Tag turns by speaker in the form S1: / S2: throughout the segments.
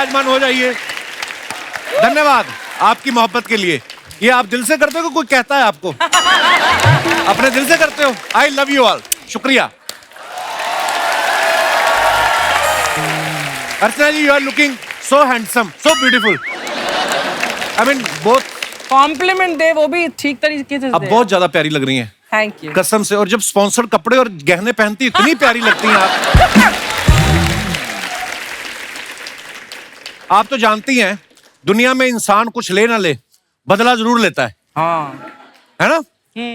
S1: विराजमान हो जाइए। धन्यवाद आपकी मोहब्बत के लिए। ये आप दिल से करते हो कि कोई कहता है आपको? अपने दिल से करते हो। I love you all. शुक्रिया। Archana ji, you are looking so handsome, so beautiful. I mean both.
S2: Compliment दे वो भी ठीक तरीके से।
S1: अब बहुत ज्यादा प्यारी लग रही हैं।
S2: Thank you.
S1: कसम से। और जब स्पॉन्सर्ड कपड़े और गहने पहनती इतनी प्यारी लगती हैं आप। आप तो जानती हैं दुनिया में इंसान कुछ ले ना ले, बदला जरूर लेता है।
S2: हाँ।
S1: है ना?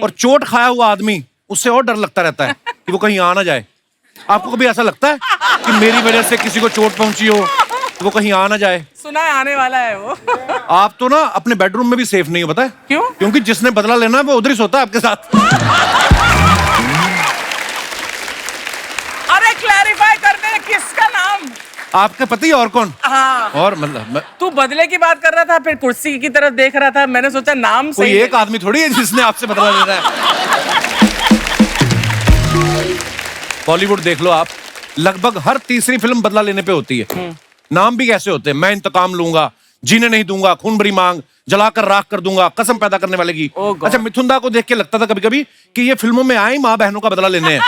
S1: और चोट खाया हुआ आदमी, उससे और डर लगता रहता है कि वो कहीं आ ना जाए। आपको कभी ऐसा लगता है कि मेरी वजह से किसी को चोट पहुंची हो तो वो कहीं आ ना जाए?
S2: सुना है आने वाला है वो।
S1: आप तो ना अपने बेडरूम में भी सेफ नहीं हो, पता है
S2: क्यों?
S1: क्योंकि जिसने बदला लेना है वो उधर ही सोता है आपके साथ।
S2: अरे क्लैरिफाई कर दे किसका नाम?
S1: आपके पति और कौन?
S2: हाँ।
S1: और मतलब
S2: तू बदले की बात कर रहा था, फिर कुर्सी की तरफ देख रहा था, मैंने सोचा नाम
S1: कोई
S2: सही
S1: एक आदमी थोड़ी है जिसने आपसे बदला लेना है। बॉलीवुड देख लो आप, लगभग हर तीसरी फिल्म बदला लेने पे होती है। नाम भी कैसे होते हैं? मैं इंतकाम लूंगा, जीने नहीं दूंगा, खून भरी मांग, जलाकर राख कर दूंगा, कसम पैदा करने वाले की। अच्छा, मिथुन दा को देख के लगता था कभी कभी कि ये फिल्मों में आए माँ बहनों का बदला लेने हैं।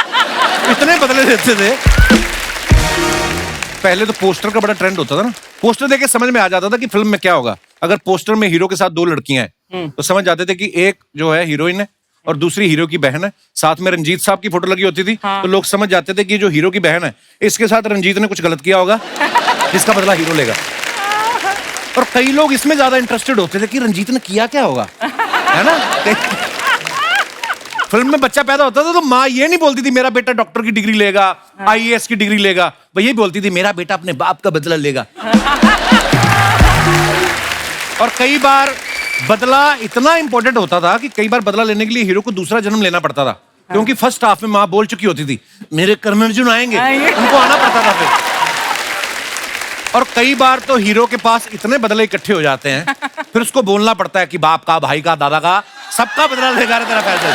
S1: इतने बदले देते थे। पहले तो पोस्टर का बड़ा ट्रेंड होता था ना, पोस्टर देख के समझ में आ जाता था कि फिल्म में क्या होगा। अगर पोस्टर में हीरो के साथ दो लड़कियां हैं तो समझ जाते थे कि एक जो है हीरोइन है और दूसरी हीरो की बहन है। साथ में रंजीत साहब की फोटो लगी होती थी। तो लोग समझ जाते थे कि जो हीरो की बहन है इसके साथ रंजीत ने कुछ गलत किया होगा, जिसका बदला हीरो लेगा। और कई लोग इसमें ज्यादा इंटरेस्टेड होते थे कि रंजीत ने किया क्या होगा, है ना? फिल्म में बच्चा पैदा होता था तो माँ ये नहीं बोलती थी मेरा बेटा डॉक्टर की डिग्री लेगा, आईएएस की डिग्री लेगा, वो ये बोलती थी मेरा बेटा अपने बाप का बदला लेगा। और कई बार बदला इतना इंपॉर्टेंट होता था कि कई बार बदला लेने के लिए हीरो को दूसरा जन्म लेना पड़ता था, क्योंकि फर्स्ट हाफ में माँ बोल चुकी होती थी मेरे कर्म अर्जुन आएंगे, उनको आना पड़ता था फिर। और कई बार तो हीरो के पास इतने बदले इकट्ठे हो जाते हैं फिर उसको बोलना पड़ता है कि बाप का, भाई का, दादा का, सबका बदला लेगा तेरा फैसला।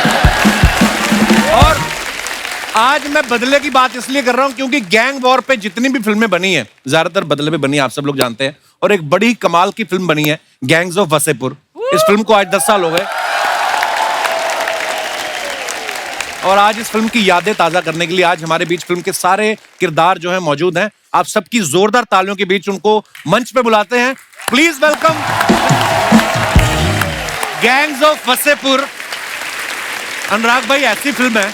S1: और आज मैं बदले की बात इसलिए कर रहा हूं क्योंकि गैंग वॉर पे जितनी भी फिल्में बनी हैं ज्यादातर बदले पे बनी है, आप सब लोग जानते हैं। और एक बड़ी कमाल की फिल्म बनी है गैंग्स ऑफ वसेपुर। इस फिल्म को आज 10 साल हो गए और आज इस फिल्म की यादें ताजा करने के लिए आज हमारे बीच फिल्म के सारे किरदार जो हैं मौजूद हैं। आप सबकी जोरदार तालियों के बीच उनको मंच पे बुलाते हैं। Please welcome Gangs of Wasseypur. Anurag भाई, ऐसी फिल्म है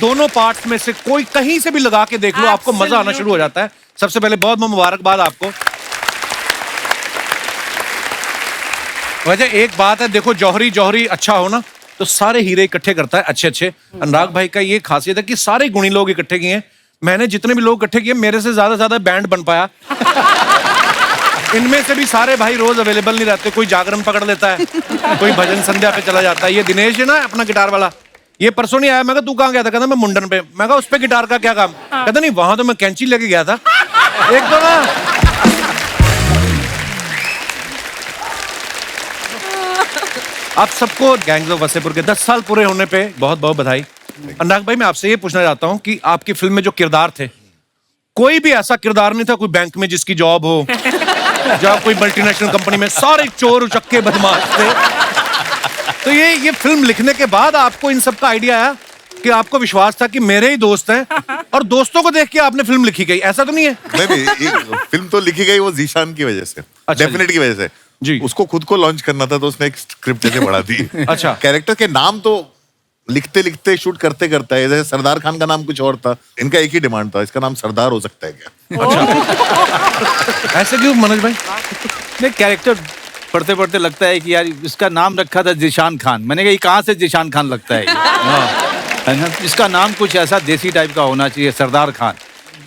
S1: दोनों पार्ट्स में से कोई कहीं से भी लगा के देख लो आपको मजा आना शुरू हो जाता है। सबसे पहले बहुत बहुत मुबारकबाद आपको। वजह एक बात है, देखो जौहरी जौहरी अच्छा हो ना तो सारे हीरे इकट्ठे करता है अच्छे अच्छे। अनुराग भाई का ये खासियत है कि सारे गुणी लोग इकट्ठे किए हैं। मैंने जितने भी लोग इकट्ठे किए मेरे से ज्यादा बैंड बन पाया। इनमें से भी सारे भाई रोज अवेलेबल नहीं रहते, कोई जागरण पकड़ लेता है, कोई भजन संध्या पे चला जाता है। ये दिनेश है ना अपना गिटार वाला, ये परसों नहीं आया। मैं कहा तू कहाँ गया था? कहता मैं मुंडन पे। मैं कहा उस पे गिटार का क्या काम? कहता नहीं वहां तो मैं कैंची लेके गया था। एक तो ना आप सबको गैंग्स ऑफ वसेपुर के 10 साल पूरे होने पे बहुत बहुत बधाई। अनुराग भाई, मैं आपसे ये पूछना चाहता हूँ कि आपकी फिल्म में जो किरदार थे कोई भी ऐसा किरदार नहीं था कोई बैंक में जिसकी जॉब हो या कोई मल्टीनेशनल कंपनी में, सारे चोर उचक्के बदमाश थे। तो ये फिल्म लिखने के बाद आपको इन सब का आइडिया आया कि आपको विश्वास था कि मेरे ही दोस्त हैं और दोस्तों को देख के आपने फिल्म लिखी गई, ऐसा तो नहीं है?
S3: नहीं, फिल्म तो लिखी गई वो जीशान की वजह से, डेफिनेट की वजह से
S1: जी।
S3: उसको खुद को लॉन्च करना था तो उसने एक स्क्रिप्ट जैसे बढ़ा दी।
S1: अच्छा।
S3: कैरेक्टर के नाम तो लिखते लिखते शूट करते करता है। जैसे सरदार खान का नाम कुछ और था, इनका एक ही डिमांड था, इसका नाम सरदार हो सकता है क्या?
S1: अच्छा। ऐसे क्यों मनोज भाई?
S4: नहीं, कैरेक्टर पढ़ते पढ़ते लगता है कि यार इसका नाम रखा था जिशान खान। मैंने कहा ये कहाँ से जिशान खान लगता है? है ना, इसका नाम कुछ ऐसा देसी टाइप का होना चाहिए, सरदार खान।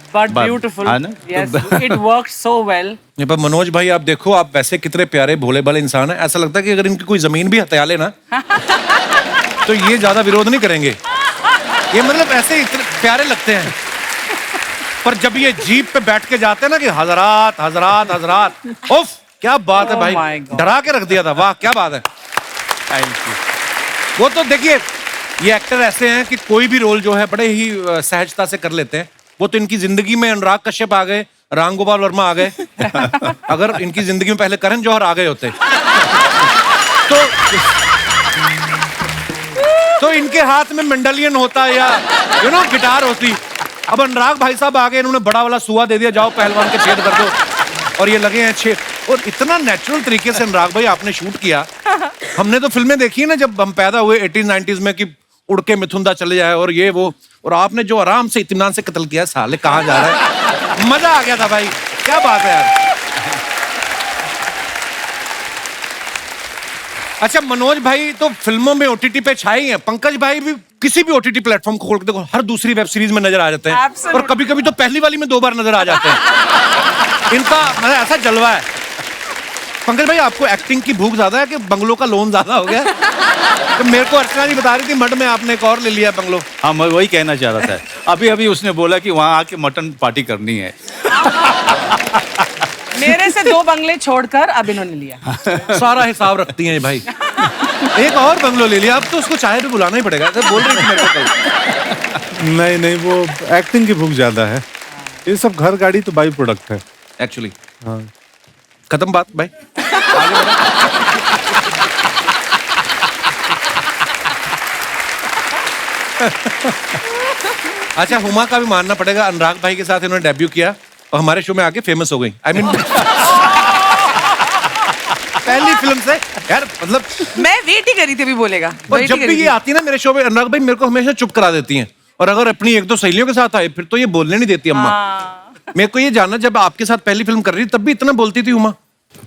S2: But beautiful.
S4: है ना?
S2: Yes, it worked so well.
S1: पर मनोज भाई आप देखो, आप वैसे कितने प्यारे भोले भाले इंसान हैं। ऐसा लगता है कि अगर इनकी कोई जमीन भी हत्या लेना तो ये ज्यादा विरोध नहीं करेंगे। ये मतलब ऐसे इतने प्यारे लगते हैं, पर जब ये जीप पे बैठ के जाते हैं ना कि हजरात हजरात हजरात, उफ क्या बात है भाई, डरा के रख दिया था। वाह क्या बात है।
S4: Thank you.
S1: वो तो देखिए ये एक्टर ऐसे हैं कि कोई भी रोल जो है बड़े ही सहजता से कर लेते हैं। वो तो इनकी जिंदगी में अनुराग कश्यप आ गए राम गोपाल वर्मा आ गए। अगर इनकी जिंदगी में पहले करण जौहर आ गए होते तो इनके हाथ में मेंडलियन होता या गिटार होती। अब अनुराग भाई साहब आ गए, इन्होंने बड़ा वाला सुआ दे दिया, जाओ पहलवान के छेद कर दो, और ये लगे हैं छेद। और इतना नेचुरल तरीके से अनुराग भाई आपने शूट किया। हमने तो फिल्में देखी है ना जब हम पैदा हुए 80s-90s में, कि उड़ के मिथुंदा चले जाए और ये वो, और आपने जो आराम से इत्मीनान से कत्ल किया, साले कहाँ जा रहा है। मजा आ गया था भाई, क्या बात है यार। अच्छा मनोज भाई तो फिल्मों में ओटीटी पे छाए हैं, पंकज भाई भी किसी भी ओटीटी प्लेटफॉर्म को खोल के देखो, हर दूसरी वेब सीरीज में नजर आ जाते हैं।
S2: Absolutely.
S1: और कभी कभी तो पहली वाली में 2 बार नजर आ जाते हैं। इनका मतलब ऐसा जलवा है। पंकज भाई आपको एक्टिंग की भूख ज्यादा है कि बंगलों का लोन ज्यादा हो गया? तो मेरे को अर्चना जी बता रही थी मड में आपने एक और ले लिया बंगलो।
S4: हाँ, मैं वही कहना चाह रहा था। अभी अभी उसने बोला कि वहाँ आके मटन पार्टी करनी है।
S2: मेरे से 2 बंगले छोड़कर अब इन्होंने लिया।
S1: सारा हिसाब रखती हैं ये भाई। एक और बंगलो ले लिया, अब तो उसको चाय पे बुलाना ही पड़ेगा। तो बोल रही थी मेरे को कल।
S5: नहीं, वो एक्टिंग की भूख ज्यादा है। ये सब घर गाड़ी तो बाई प्रोडक्ट है
S1: एक्चुअली।
S5: हाँ।
S1: खत्म बात भाई, आगे बढ़ो। अच्छा हुमा का भी मानना पड़ेगा, अनुराग भाई के साथ इन्होंने डेब्यू किया और हमारे शो में आके फेमस हो गई। I mean, पहली फिल्म से यार, मतलब
S2: मैं वेट ही करी थी अभी बोलेगा।
S1: और जब भी ये आती है ना मेरे शो में, अनुराग भाई मेरे को हमेशा चुप करा देती हैं। और अगर अपनी 1-2 सहेलियों के साथ आए फिर तो ये बोलने नहीं देती अम्मा। मेरे को ये जानना, जब आपके साथ पहली फिल्म कर रही थी तब भी इतना बोलती थी उमा?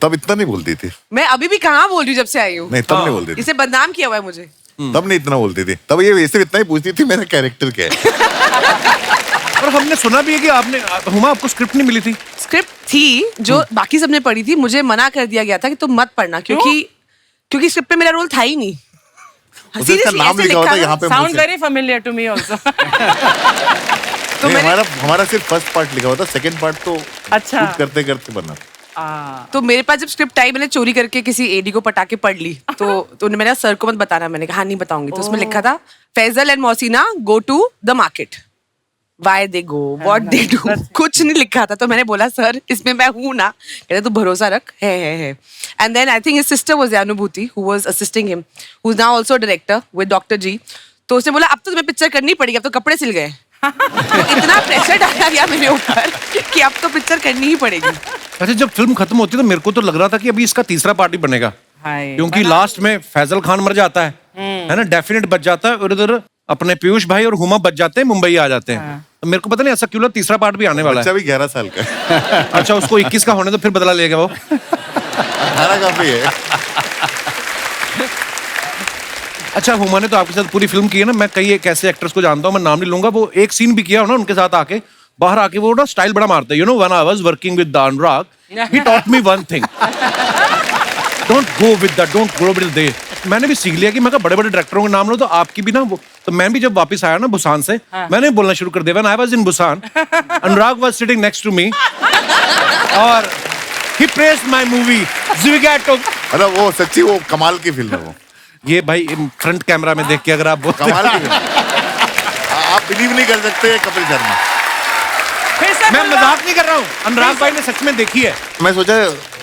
S3: तब इतना नहीं बोलती थी।
S6: मैं अभी भी कहाँ बोल रही हूँ जब से आई हूँ।
S3: नहीं तब नहीं बोलती थी।
S6: इसे बदनाम किया हुआ है मुझे।
S3: तब नहीं इतना बोलती थी। तब ये वैसे इतना ही पूछती थी मेरा कैरेक्टर क्या है।
S1: और हमने सुना भी है कि आपने, हुमा आपको स्क्रिप्ट नहीं मिली थी?
S6: स्क्रिप्ट थी जो बाकी सबने पढ़ी थी, मुझे मना कर दिया गया था कि तुम मत पढ़ना, क्योंकि स्क्रिप्ट में मेरा रोल था ही नहीं।
S3: उसका
S6: Seriously,
S3: नाम
S6: ऐसे
S3: लिखा होता
S6: लिखा
S3: है यहाँ पे
S2: साउंड
S3: मुझसे।
S2: Very familiar to me also.
S6: तो
S3: नहीं,
S6: मैंने
S3: हमारा सिर्फ फर्स्ट पार्ट लिखा होता, सेकंड पार्ट तो
S2: अच्छा।
S3: शूट करते करते बना।
S6: तो मेरे पास जब स्क्रिप्ट आई, मैंने चोरी करके किसी एडी को पटा के पढ़ ली। तो उन्होंने मेरा सर को मत बताना, मैंने कहा हाँ नहीं बताऊंगी। तो उसमें लिखा था Faizal and Mohsina go to the market, why they go, what they do, कुछ नहीं लिखा था। तो मैंने बोला सर इसमें मैं हूं ना? कहते तू भरोसा रख, है। And then I think his sister was Anubhuti who was assisting him, who is now also director with doctor ji. तो उसने बोला अब तो तुम्हें पिक्चर करनी पड़ेगी, अब तो कपड़े सिल गए। तो इतना प्रेशर डाला गया मेरे ऊपर कि अब तो पिक्चर करनी ही पड़ेगी।
S1: अच्छा जब फिल्म खत्म होती है तो मेरे को तो लग रहा था कि अभी इसका तीसरा पार्ट भी बनेगा, क्योंकि लास्ट में फैजल खान मर जाता है ना, डेफिनेट बच जाता है, और उधर अपने पीयूष भाई और हुमा बच जाते हैं, मुंबई आ जाते हैं। तो मेरे को पता नहीं ऐसा क्यों लगा तीसरा पार्ट भी आने वाला
S3: बच्चा
S1: है।
S3: भी 11 साल का है।
S1: अच्छा उसको 21 का होने तो फिर बदला लेगा वो।
S3: 18 काफी है।
S1: अच्छा हुमा ने तो आपके साथ पूरी फिल्म की है ना, मैं कई एक ऐसे एक्टर्स को जानता हूँ, मैं नाम नहीं लूंगा, वो एक सीन भी किया हो ना उनके साथ आके, बाहर आके वो ना स्टाइल बड़ा मारते हैं। You know when I was working with Anurag, he taught me one thing, don't go with that, don't go with they. मैंने भी सीख लिया कि मैं बड़े बड़े डायरेक्टरों के नाम लो तो आपकी भी ना वो। तो मैं भी जब वापस आया ना बुसान से, मैंने बोलना शुरू कर दिया, when I was in Busan Anurag was sitting next to me और he praised my movie Zwigato.
S3: अरे वो सच्ची वो कमाल की फिल्म है वो।
S1: ये भाई फ्रंट कैमरा में देख के अगर आप बोलते
S3: कमाल की फिल्म। आप बिलीव नहीं कर सकते कपिल शर्मा।
S1: मैं मजाक नहीं कर रहा हूँ, अनुराग भाई ने सच में देखी है।
S3: मैं सोचा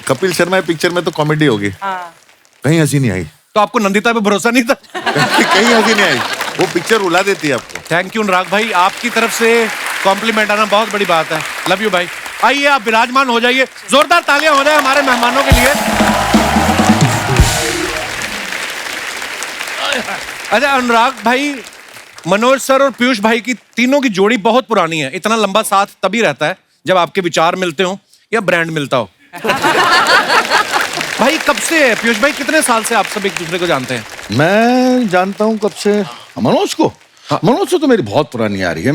S3: कपिल शर्मा पिक्चर में तो कॉमेडी होगी, कहीं हंसी नहीं आई।
S1: तो आपको नंदिता पे भरोसा नहीं था?
S3: कहीं हंसी नहीं आई, वो पिक्चर रुला देती है आपको।
S1: थैंक यू अनुराग भाई, आपकी तरफ से कॉम्प्लीमेंट आना बहुत बड़ी बात है। लव यू भाई। आइए आप विराजमान हो जाइए, जोरदार तालियां हो जाए हमारे मेहमानों के लिए। अच्छा अनुराग भाई, मनोज सर और पीयूष भाई की तीनों की जोड़ी बहुत पुरानी है। इतना लंबा साथ तभी रहता है जब आपके विचार मिलते हो या ब्रांड मिलता हो। भाई कब से है पीयूष भाई, कितने साल से आप सब एक दूसरे को जानते हैं?
S7: मैं जानता हूँ कब से मनोज को। मनोज से तो मेरी बहुत पुरानी आ रही है।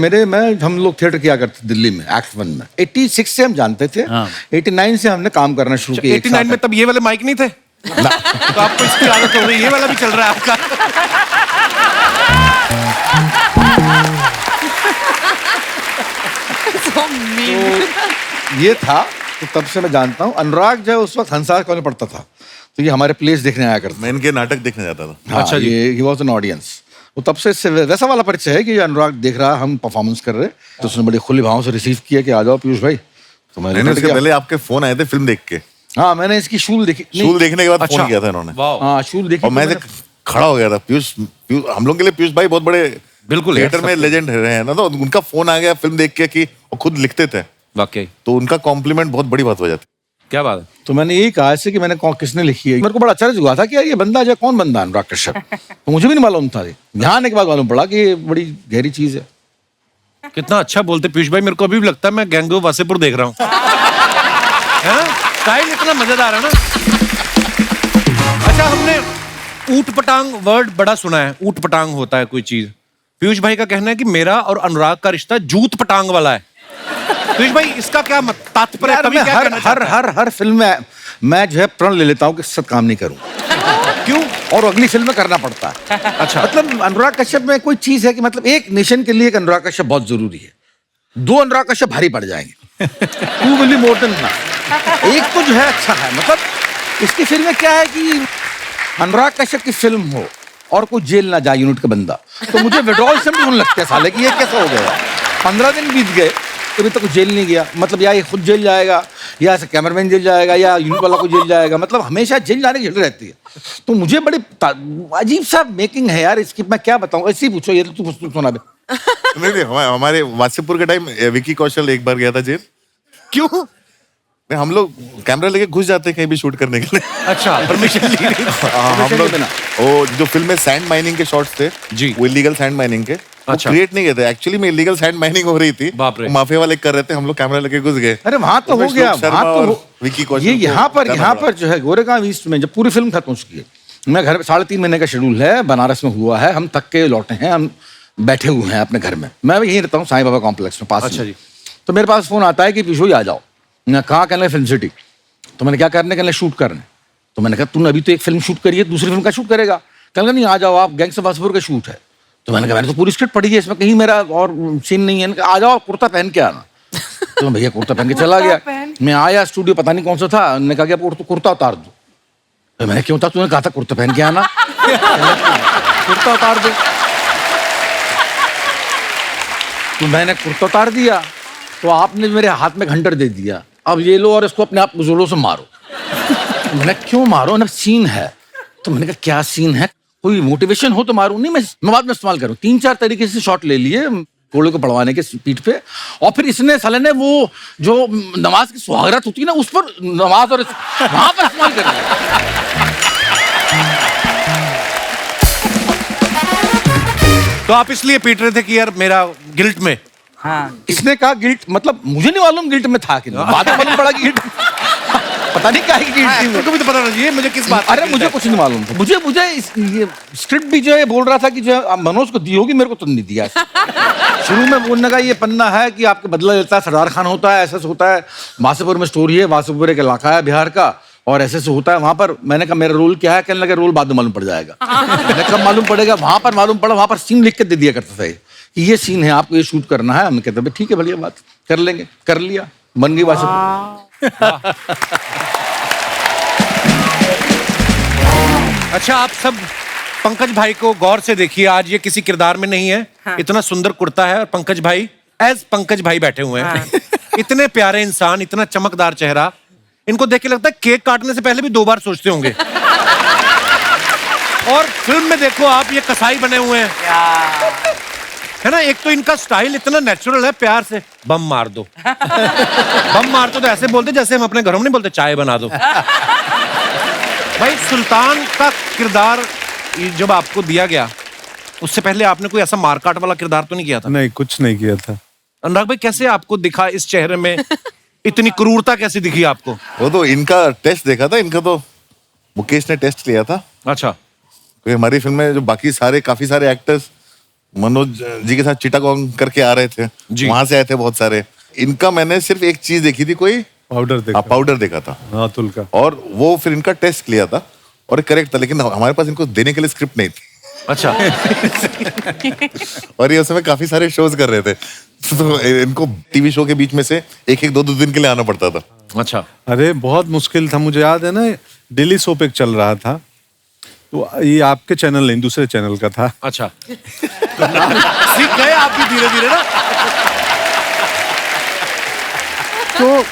S7: हम लोग थिएटर किया करते दिल्ली में, एक्ट 1 में। 86 से हम जानते थे। 89 से हमने काम करना शुरू किया।
S1: 89 में तब ये वाले माइक नहीं थे? तो आपको इसकी आदत हो गई, ये वाला भी चल रहा है आपका।
S7: ये था तो तब से मैं जानता हूँ। अनुराग जो उस वक्त हंसा कॉलेज पढ़ता था, तो ये हमारे प्लेस देखने आया करता।
S3: मैं इनके नाटक देखने जाता था।
S7: हाँ,
S1: अच्छा जी।
S7: ये ही वाज एन ऑडियंस। वो तब से इससे वैसा वाला परिचय है कि अनुराग देख रहा, हम परफॉर्मेंस कर रहे, तो उसने बड़े खुले भाव से रिसीव किया कि आ जाओ पीयूष भाई, तो मैं
S3: मैंने
S7: निकल
S3: उसके
S7: गया।
S3: पहले आपके फोन आए थे फिल्म देख के,
S7: हाँ मैंने इसकी शूल देखी नहीं,
S3: शूल देखने के बाद
S1: अच्छा।
S3: फोन किया था इन्होंने।
S7: हाँ शूल देखी
S3: और
S7: तो
S3: मैं
S7: मैंने-
S3: खड़ा हो गया था। हम लोग के लिए पीयूष भाई बहुत बड़े
S1: बिल्कुल यार,
S3: थिएटर में लेजेंड रहे हैं ना, तो उनका फोन आ गया फिल्म देख के कि वो खुद लिखते थे,
S1: वाकई
S3: तो उनका कॉम्प्लीमेंट बहुत बड़ी बात हो जाती।
S1: क्या बात है।
S7: तो मैंने यही कहा ऐसे कि मैंने किसने लिखी है, मेरे को बड़ा आश्चर्य हुआ था कि यार ये बंदा जो कौन बंदा है अनुराग कश्यप, तो मुझे भी नहीं मालूम था। यहाँ आने के बाद मालूम पड़ा कि ये बड़ी गहरी चीज है।
S1: कितना अच्छा बोलते पीयूष भाई, मेरे को अभी भी लगता है मैं गैंग ऑफ वासेपुर देख रहा हूँ। है ना, स्टाइल इतना मजेदार है ना। अच्छा, हमने ऊट पटांग वर्ड बड़ा सुना है, ऊट पटांग होता है कोई चीज। पीयूष भाई का कहना है कि मेरा और अनुराग का रिश्ता जूत पटांग वाला है। पीयूष भाई इसका क्या तात्पर्य,
S7: यार
S1: कभी
S7: मैं
S1: क्या
S7: हर
S1: कहना
S7: हर
S1: चाहते हैं?
S7: हर हर फिल्म में मैं जो है प्रण ले लेता हूँ कि सत काम नहीं करूँ,
S1: क्यों?
S7: और अगली फिल्म में करना पड़ता है।
S1: अच्छा,
S7: मतलब अनुराग कश्यप में कोई चीज है कि मतलब एक नेशन के लिए एक अनुराग कश्यप बहुत जरूरी है, दो अनुराग कश्यप भारी पड़ जाएंगे। Two will be more than enough. एक तो जो है अच्छा है, मतलब इसकी फिल्म में क्या है कि अनुराग कश्यप की फिल्म हो और कोई जेल ना जाए यूनिट का बंदा, तो मुझे विड्रॉल से भी होने लगता है साले कि ये कैसा हो गया। 15 दिन बीत गए तो अभी तक जेल नहीं गया, मतलब या ये खुद जेल जाएगा या ऐसे कैमरामैन जेल जाएगा या यूनिट वाला को जेल जाएगा, मतलब हमेशा जेल जाने की झगड़ रहती है। तो मुझे बड़ी अजीब सा मेकिंग है यार इसकी, मैं क्या बताऊं, ऐसे ही पूछो, ये तो तू सुना दे।
S3: नहीं, हमारे वासेपुर के टाइम विकी कौशल एक बार गया था जेल।
S1: क्यों?
S3: नहीं, हम लोग कैमरा लेके घुस जाते हैं कहीं भी शूट करने के लिए।
S1: अच्छा, परमिशन ली नहीं।
S3: हम लोग वो जो फिल्म में सैंड माइनिंग के शॉट्स थे
S1: जी।
S3: वो इलीगल सैंड माइनिंग के,
S1: अच्छा।
S3: क्रिएट नहीं किए थे एक्चुअली में, इलीगल सैंड माइनिंग हो रही थी,
S1: बाप रे।
S3: माफिया वाले कर रहे थे, हम लोग कैमरा लेके घुस गए।
S7: अरे वहां तो हो
S3: उसमें
S7: गया,
S3: श्लोक
S7: वहां
S3: शर्मा
S7: तो
S3: और विकी कौशल
S7: ये
S3: को
S7: यहाँ
S3: करना
S7: पर जो है गोरेगांव ईस्ट में जब पूरी फिल्म खत्म हो चुकी है, मैं घर 3.5 महीने का शेड्यूल है, बनारस में हुआ है, हम थक के लौटे हैं, हम बैठे हुए हैं अपने घर में, मैं भी यहीं रहता हूँ साईं बाबा कॉम्प्लेक्स में पास
S1: अच्छा
S7: में।
S1: जी।
S7: तो मेरे पास फोन आता है कि पीछू आ जाओ। मैं कहाँ, कहने फिल्म सिटी। तो मैंने क्या करने, कहने शूट करने। तो मैंने कहा तूने अभी तो एक फिल्म शूट करी है, दूसरी फिल्म का शूट करेगा? कहने नहीं आ जाओ आप, गैंग्स ऑफ वासेपुर का शूट है। तो मैंने कहा मैंने तो पूरी स्क्रिप्ट पढ़ी है, इसमें कहीं मेरा और सीन नहीं है। आ जाओ, कुर्ता पहन के आना। तो मैं भैया कुर्ता पहन के चला गया। मैं आया स्टूडियो, पता नहीं कौन सा था, उन्होंने कहा कि आप कुर्ता उतार दो। तो मैंने क्यों उतार, तूने कहा था कुर्ता पहन के आना। कुर्ता उतार दो। तो मैंने कुर्ता उतार दिया, तो आपने मेरे हाथ में घंटर दे दिया, अब ये लो और इसको अपने आप जोरों से मारो। तो मैंने क्यों मारो ना, सीन है। तो मैंने कहा क्या सीन है, कोई मोटिवेशन हो तो मारूं। नहीं, मैं बाद में इस्तेमाल करूं। 3-4 तरीके से शॉट ले लिए घोड़े को पड़वाने के पीठ पे, और फिर इसने साले ने वो जो नमाज की सुहागरात होती है ना, उस पर नमाज और वहां पर इस्तेमाल कर दिया।
S1: तो आप इसलिए पीट रहे थे कि यार मेरा गिल्ट में।
S2: हाँ,
S7: इसने कहा गिल्ट, मतलब मुझे नहीं मालूम गिल्ट में था कि नहीं, बाद में मालूम पड़ा कि गिल्ट पता नहीं क्या है गिल्ट थी।
S1: मेरे को भी तो पता नहीं मुझे किस बात का
S7: अरे
S1: guilt
S7: मुझे
S1: है।
S7: कुछ नहीं मालूम था। मुझे ये स्क्रिप्ट भी जो है बोल रहा था कि जो है मनोज को दी होगी, मेरे को तो नहीं दिया। शुरू में बोलने का ये पन्ना है कि आपके बदला लेता है, सरदार खान होता है, ऐसा होता है, वासेपुर में स्टोरी है, वासेपुर एक इलाका है बिहार का, और ऐसे होता है वहां पर। मैंने कहा मेरा रोल क्या है, कहने लगे रोल बाद में मालूम पड़ जाएगा। मैंने कब मालूम पड़ेगा, वहां पर मालूम पड़ा, वहां पर सीन लिख के दे दिया करता था कि ये सीन है, आपको ये शूट करना है। हमने कहते ठीक है बढ़िया बात, कर लेंगे, कर लिया, बन गई वासेपुर।
S1: अच्छा, आप सब पंकज भाई को गौर से देखिए, आज ये किसी किरदार में नहीं है।
S2: हाँ।
S1: इतना सुंदर कुर्ता है और पंकज भाई एज पंकज भाई बैठे हुए हैं। इतने प्यारे इंसान, इतना चमकदार चेहरा, इनको देख के लगता है केक काटने से पहले भी 2 बार सोचते होंगे। और फिल्म में देखो आप, ये कसाई बने हुए हैं, है ना। एक तो इनका स्टाइल इतना नेचुरल है, प्यार से बम मार दो। बम मार दो तो ऐसे बोलते जैसे हम अपने घरों में नहीं बोलते चाय बना दो। भाई सुल्तान का किरदार जब आपको दिया गया, उससे पहले आपने कोई ऐसा मारकाट वाला किरदार तो नहीं किया था?
S5: नहीं, कुछ नहीं किया था।
S1: अनुराग भाई कैसे आपको दिखा इस चेहरे में, इतनी क्रूरता कैसे दिखी आपको?
S3: वो तो इनका टेस्ट देखा था, इनका तो मुकेश ने टेस्ट लिया था।
S1: अच्छा,
S3: क्योंकि हमारी फिल्म में जो बाकी काफी सारे एक्टर्स मनोज जी के साथ चिटागोंग करके आ रहे थे,
S1: जी।
S3: वहां से आए थे बहुत सारे। इनका मैंने सिर्फ एक चीज देखी थी, कोई
S5: पाउडर देखा।
S3: पाउडर देखा था,
S5: हाँ, अतुल का।
S3: और वो फिर इनका टेस्ट लिया था और करेक्ट था, लेकिन हमारे पास इनको देने के लिए स्क्रिप्ट नहीं थी।
S1: अच्छा।
S3: और ये उस समय काफी सारे शोज कर रहे थे, तो इनको टीवी शो के बीच में से एक 2 दिन के लिए आना पड़ता था।
S1: अच्छा,
S5: अरे बहुत मुश्किल था, मुझे याद है ना, डेली सोप एक चल रहा था, तो ये आपके चैनल नहीं, दूसरे चैनल का था।
S1: अच्छा। सीख गए आप भी धीरे धीरे ना।
S5: तो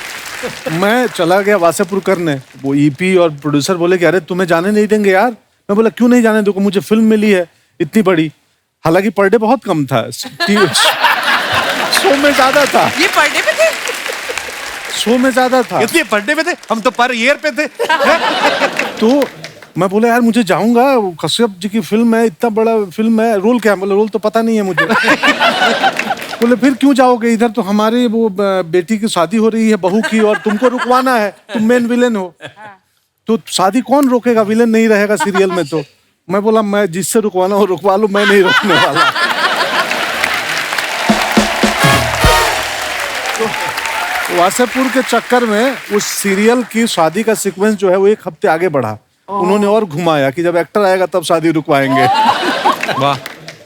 S5: मैं चला गया वासेपुर करने, वो ईपी और प्रोड्यूसर बोले कि अरे तुम्हें जाने नहीं देंगे यार। मैं बोला क्यों नहीं जाने दोगे, मुझे फिल्म मिली है इतनी बड़ी, हालांकि पर डे बहुत कम था, शो में ज्यादा था,
S6: ये पर डे पे थे?
S5: शो में ज्यादा था।
S1: इसलिए बर्थडे पे थे, हम तो पर ईयर पे थे।
S5: तो मैं बोला यार मुझे जाऊंगा, कश्यप जी की फिल्म है, इतना बड़ा फिल्म है, रोल क्या है? बोले रोल तो पता नहीं है मुझे। बोले फिर क्यों जाओगे, इधर तो हमारी वो बेटी की शादी हो रही है बहू की, और तुमको रुकवाना है, तुम मेन विलेन हो, तो शादी कौन रोकेगा, विलेन नहीं रहेगा सीरियल में। तो मैं बोला मैं जिससे रुकवाना हो रुकवा लो, मैं नहीं रोकने वाला। तो वासेपुर के चक्कर में उस सीरियल की शादी का सीक्वेंस जो है वो 1 हफ्ते आगे बढ़ा। उन्होंने और घुमाया कि जब एक्टर आएगा तब शादी रुकवाएंगे।
S1: वाह।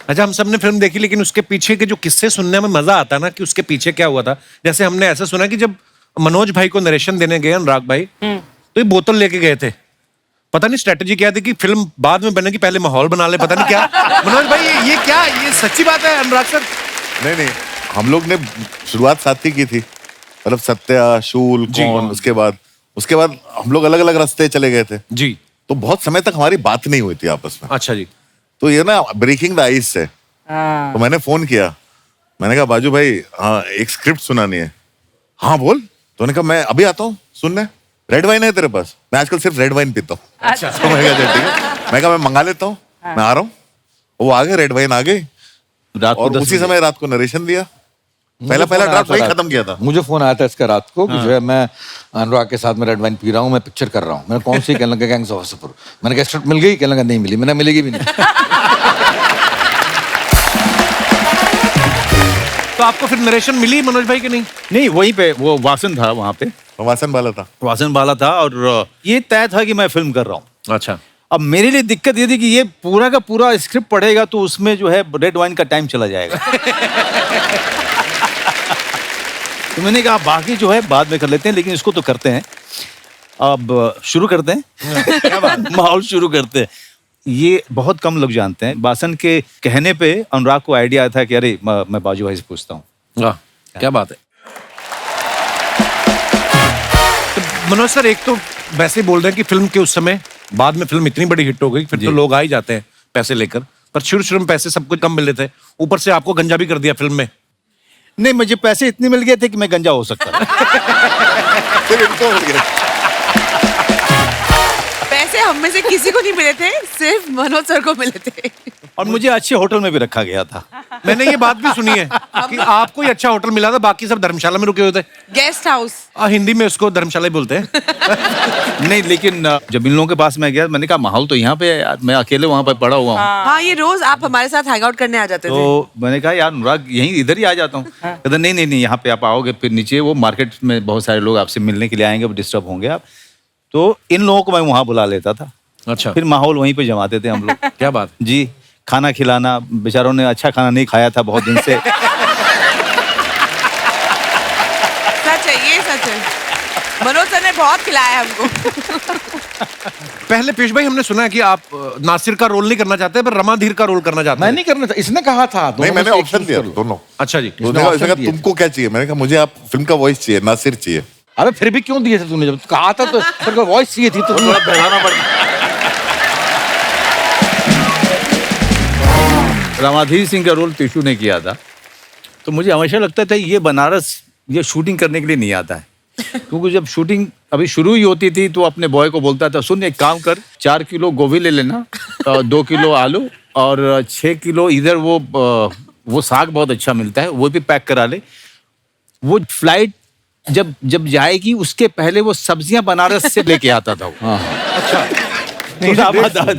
S1: अच्छा, हम सबने फिल्म देखी, लेकिन उसके पीछे के जो किस्से सुनने में मजा आता ना कि उसके पीछे क्या हुआ था। जैसे हमने ऐसा सुना कि जब मनोज भाई को नरेशन देने गए अनुराग भाई, तो ये बोतल लेके गए थे, पता नहीं स्ट्रेटेजी क्या थी कि फिल्म बाद में बनेगी, पहले माहौल बना ले, पता नहीं क्या। मनोज भाई ये क्या, ये सच्ची बात है अनुराग सर?
S3: नहीं, हम लोग ने शुरुआत साथ ही की थी, मतलब सत्या, शूल, कौन, उसके बाद हम लोग अलग अलग रास्ते चले गए थे
S1: जी।
S3: तो बहुत समय तक हमारी बात नहीं हुई थी आपस में।
S1: अच्छा जी।
S3: तो ये ना ब्रेकिंग द आइस है। तो मैंने फोन किया, मैंने कहा बाजू भाई हाँ एक स्क्रिप्ट सुनानी है। हाँ बोल। तो उन्होंने कहा मैं अभी आता हूँ सुनने, रेड वाइन है तेरे पास? मैं आजकल सिर्फ रेड वाइन पीता हूँ।
S2: अच्छा।
S3: तो मैं कहा ठीक है, मैं कहा मैं मंगा लेता हूँ, मैं आ रहा हूँ। वो आ गए, रेड वाइन आ गई,
S4: रात को
S3: और
S4: 10
S3: उसी समय रात को नरेशन दिया। पहला ड्राफ्ट वही खत्म किया था।
S7: मुझे फोन आया था इसका रात को कि जो है मैं अनुराग के साथ में रेड वाइन पी रहा हूँ, मैं पिक्चर कर रहा हूँ। मैंने कौन सी? कहने लगा गैंग्स ऑफ वासेपुर। मैंने कहा स्क्रिप्ट मिल गई? कहने लगा नहीं मिली। मैंने मिलेगी भी नहीं।
S1: तो आपको फिर नरेशन मिली मनोज भाई की? नहीं
S4: नहीं, वहीं पे वो वासन था, वहां पे
S3: वासन वाला था।
S4: वासन वाला था, और ये तय था कि मैं फिल्म कर रहा हूँ।
S1: अच्छा।
S4: अब मेरे लिए दिक्कत ये थी कि ये पूरा का पूरा स्क्रिप्ट पढ़ेगा तो उसमें जो है रेड वाइन का टाइम चला जाएगा। तो मैंने कहा बाकी जो है बाद में कर लेते हैं, लेकिन इसको तो करते हैं। अब शुरू करते हैं। माहौल शुरू करते हैं। ये बहुत कम लोग जानते हैं, बासन के कहने पे अनुराग को आइडिया आया था कि अरे मैं बाजू भाई से पूछता हूँ।
S1: वाह, क्या बात है। तो मनोज सर, एक तो वैसे बोल रहे हैं कि फिल्म के उस समय, बाद में फिल्म इतनी बड़ी हिट हो गई, फिर तो लोग आ ही जाते हैं पैसे लेकर, पर शुरू में पैसे सब कुछ कम मिले थे, ऊपर से आपको गंजा भी कर दिया फिल्म में।
S4: नहीं, मुझे पैसे इतने मिल गए थे कि मैं गंजा हो सकता था।
S3: फिर इनको मिल गया।
S6: पैसे हम में से किसी को नहीं मिले थे, सिर्फ मनोज सर को मिले थे।
S4: और मुझे अच्छे होटल में भी रखा गया था।
S1: मैंने ये बात भी सुनी है कि आपको ही अच्छा होटल मिला था, बाकी सब धर्मशाला में रुके हुए थे।
S6: गेस्ट हाउस,
S1: हिंदी में उसको धर्मशाला ही बोलते हैं।
S4: नहीं, लेकिन जब इन लोगों के पास मैं गया, मैंने कहा माहौल तो यहाँ पे है यार, मैं अकेले वहाँ पे पड़ा हुआ हूँ।
S6: हाँ ये रोज आप हमारे साथ हैंग आउट करने आ जाते थे।
S4: तो मैंने कहा यार अनुराग यहीं इधर ही आ जाता हूँ। कहता नहीं, यहाँ पे आप आओगे, फिर नीचे वो मार्केट में बहुत सारे लोग आपसे मिलने के लिए आएंगे, डिस्टर्ब होंगे आप। तो इन लोगों को मैं वहाँ बुला लेता था।
S1: अच्छा।
S4: फिर माहौल वहीं पे जमाते थे हम लोग।
S1: क्या बात
S4: जी, खाना खिलाना, बेचारों ने अच्छा खाना नहीं खाया था बहुत दिन से।
S6: सच है, ये सच है। मनोज सर ने बहुत खिलाया हमको।
S1: पहले पेश भाई, हमने सुना है कि आप नासिर का रोल नहीं करना चाहते, पर रमाधीर का रोल करना चाहते
S7: मैं
S1: हैं।
S7: नहीं करना था, इसने कहा था।
S3: नहीं, मैंने
S7: दोनों में से
S3: ऑप्शन
S7: एक
S3: दिया
S7: choose कर लो।
S3: दोनों।
S1: अच्छा जी।
S3: उसने कहा
S7: option दिए थे।
S3: तुमको क्या चाहिए? मैंने कहा मुझे आप फिल्म का वॉइस चाहिए, नासिर चाहिए।
S7: अबे फिर भी क्यों दिए थे तूने? जब कहा था तो तेरे को वॉइस चाहिए थी तो
S3: थोड़ा बढ़ाना पड़ता।
S4: रामाधीर सिंह का रोल टिशू ने किया था, तो मुझे हमेशा लगता था ये बनारस ये शूटिंग करने के लिए नहीं आता है। क्योंकि जब शूटिंग अभी शुरू ही होती थी तो अपने बॉय को बोलता था, सुन एक काम कर, 4 किलो गोभी ले लेना, 2 किलो आलू और 6 किलो इधर वो साग बहुत अच्छा मिलता है, वो भी पैक करा ले। वो फ्लाइट जब जाएगी उसके पहले वो सब्जियां बनारस से लेके आता था वो। अच्छा।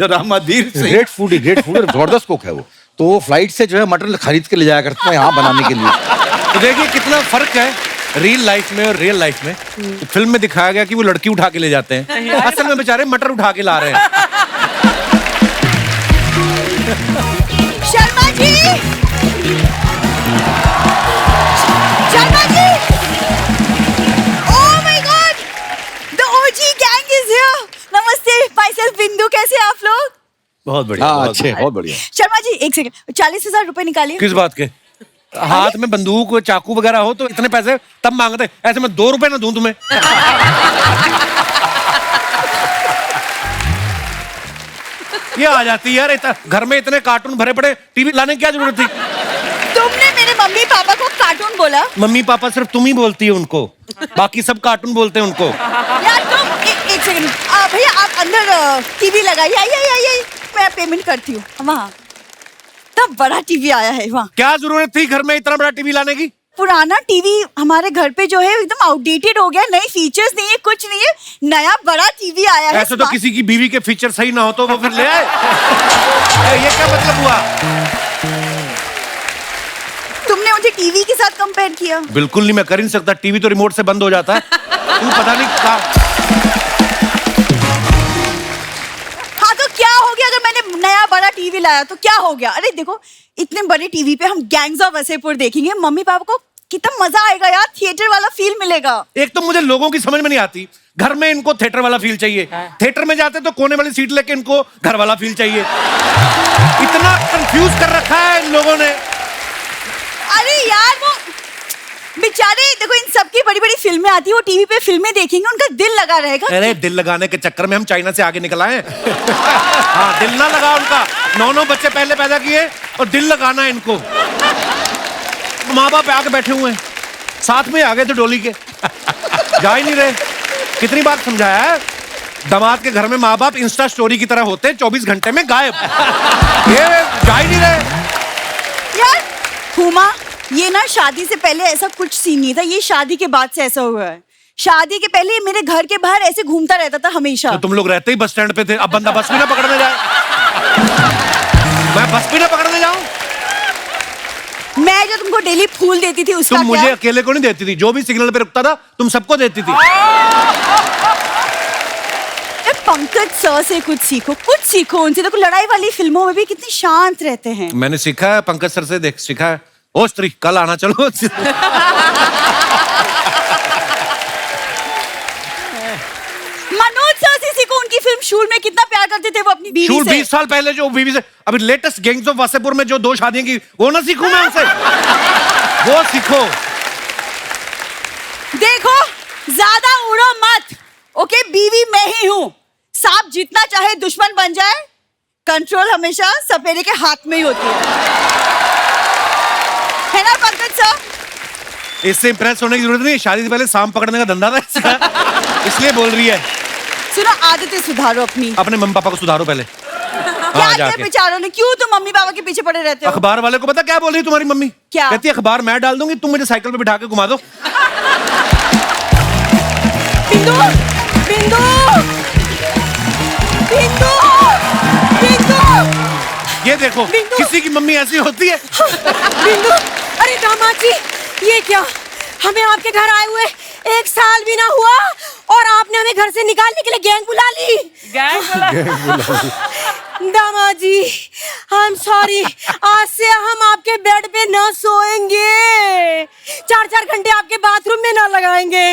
S4: रामाधीर सिंह
S7: ग्रेट फूड और जबरदस्त कुक है वो। तो वो फ्लाइट से जो है मटन खरीद के ले जाया करता है यहाँ बनाने के लिए।
S1: तो देखिए कितना फर्क है रियल लाइफ में और रियल लाइफ में। तो फिल्म में दिखाया गया कि वो लड़की उठा के ले जाते हैं, असल में बेचारे मटर उठा के ला रहे हैं।
S8: Sharma ji, Sharma ji, oh my God, the OG gang is here. नमस्ते, माय सेल्फ बिंदु, कैसे हैं आप लोग?
S4: बहुत बढ़िया।
S7: हाँ
S4: बहुत
S7: अच्छे, बहुत बढ़िया।
S8: शर्मा जी एक सेकंड, 40,000 रुपए निकालिए।
S1: किस बात के? हाथ में बंदूक चाकू वगैरह हो तो इतने पैसे तब मांगते, ऐसे मैं 2 रुपए ना दूं तुम्हें। ये आ जाती है यार, घर में इतने कार्टून भरे पड़े, टीवी लाने की क्या जरूरत थी?
S8: तुमने मेरे मम्मी पापा को कार्टून बोला।
S1: मम्मी पापा सिर्फ तुम ही बोलती है उनको, बाकी सब कार्टून बोलते हैं उनको।
S8: यार तुम एक सेकंड भैया, आप अंदर टीवी लगाइए, आइए, मैं पेमेंट करती हूँ। वहाँ तब बड़ा टीवी आया है वहाँ।
S1: क्या जरूरत थी घर में इतना बड़ा टीवी लाने की?
S8: पुराना टीवी हमारे घर पे जो है एकदम आउटडेटेड हो गया, नई फीचर्स नहीं है, कुछ नहीं है, नया बड़ा टीवी आया है।
S1: ऐसे तो किसी की बीवी के फीचर सही ना हो तो वो फिर ले आए। ये क्या मतलब हुआ?
S8: तुमने मुझे टीवी के साथ कंपेयर किया।
S1: बिल्कुल नहीं, मैं कर ही नहीं सकता, टीवी तो रिमोट से बंद हो जाता है। तू पता नहीं क्या।
S8: हाँ तो क्या हो गया अगर मैंने नया बड़ा टीवी लाया तो क्या हो गया? अरे देखो, इतने बड़े टीवी पे हम गैंग्स ऑफ वसेपुर देखेंगे, मम्मी पापा को कितना मजा आएगा यार, थिएटर वाला फील मिलेगा।
S1: एक तो मुझे लोगों की समझ में नहीं आती, घर में इनको थिएटर वाला फील चाहिए, थिएटर में जाते तो कोने वाली सीट लेके इनको घर वाला फील चाहिए। इतना कंफ्यूज कर रखा है इन लोगों ने।
S8: अरे यार वो बेचारे, देखो इन सबकी बड़ी बड़ी फिल्में आती है, वो टीवी पे फिल्में देखेंगे, उनका दिल लगा रहेगा।
S1: अरे दिल लगाने के चक्कर में हम चाइना से आगे निकल आए। हाँ, दिल ना लगा उनका, 9 बच्चे पहले पैदा किए और दिल लगाना है इनको। माँ बाप आके बैठे हुए हैं, साथ में आ गए थे डोली के, जा ही नहीं रहे। कितनी बार समझाया है, दामाद के घर में माँ बाप इंस्टा स्टोरी की तरह होते हैं, 24 घंटे में गायब। ये जा ही नहीं रहे
S8: यार। हुमा, ये ना शादी से पहले ऐसा कुछ सीन नहीं था, ये शादी के बाद से ऐसा हुआ है। शादी के पहले मेरे घर के बाहर ऐसे घूमता रहता था हमेशा।
S1: तो तुम लोग रहते ही बस स्टैंड पे थे, अब बंदा बस भी ना पकड़ने जाए। मैं बस भी ना पकड़ने जाऊं?
S8: मैं जो तुमको डेली फूल देती थी उसका
S1: तुम
S8: क्या?
S1: मुझे अकेले को नहीं देती थी, जो भी सिग्नल पे रुकता था तुम सबको देती थी।
S8: पंकज सर से कुछ सीखो उनसे। देखो लड़ाई वाली फिल्मों में भी कितने शांत रहते हैं।
S1: मैंने सीखा है पंकज सर से, देख सीखा है। ओ स्त्री, कल आना चलो।
S8: मनोज सर से सीखो, उनकी फिल्म शूल में कितना प्यार करते थे वो अपनी बीवी
S1: शूल
S8: से।
S1: 20 साल पहले जो बीवी से, अभी लेटेस्ट गैंग्स ऑफ वासेपुर में जो 2 शादियां की, वो ना सीखूं मैं उनसे? वो सीखो।
S8: देखो ज्यादा उड़ो मत, ओके? बीवी मैं ही हूँ। सांप जितना चाहे दुश्मन बन जाए, कंट्रोल हमेशा सपेरे के हाथ में ही होती है ना पंकज सर?
S1: इससे इंप्रेस होने की जरूरत नहीं, शादी से पहले सांप पकड़ने का धंधा था इसका। इसलिए बोल रही है।
S8: सुनो, आदतें सुधारो अपनी।
S1: अपने मम्मी पापा को सुधारो पहले।
S8: क्या किया बेचारों ने? क्यों तुम मम्मी पापा के पीछे पड़े रहते हो?
S1: अखबार वाले को पता क्या बोल रही तुम्हारी मम्मी?
S8: क्या
S1: कहती है? अखबार मैं डाल दूंगी, तुम मुझे साइकिल पे बिठा के घुमा दो।
S8: बिंदु, बिंदु, बिंदु, बिंदु।
S1: ये देखो, किसी की मम्मी ऐसी होती है।
S9: बिंदु, अरे दामाद जी, ये क्या? हमें आपके घर आए हुए 1 साल भी ना हुआ और आपने हमें घर से निकालने के लिए गैंग बुला ली। दामाद जी, आई एम सॉरी, आज से हम आपके बेड पे ना सोएंगे, 4-4 घंटे आपके बाथरूम में ना लगाएंगे,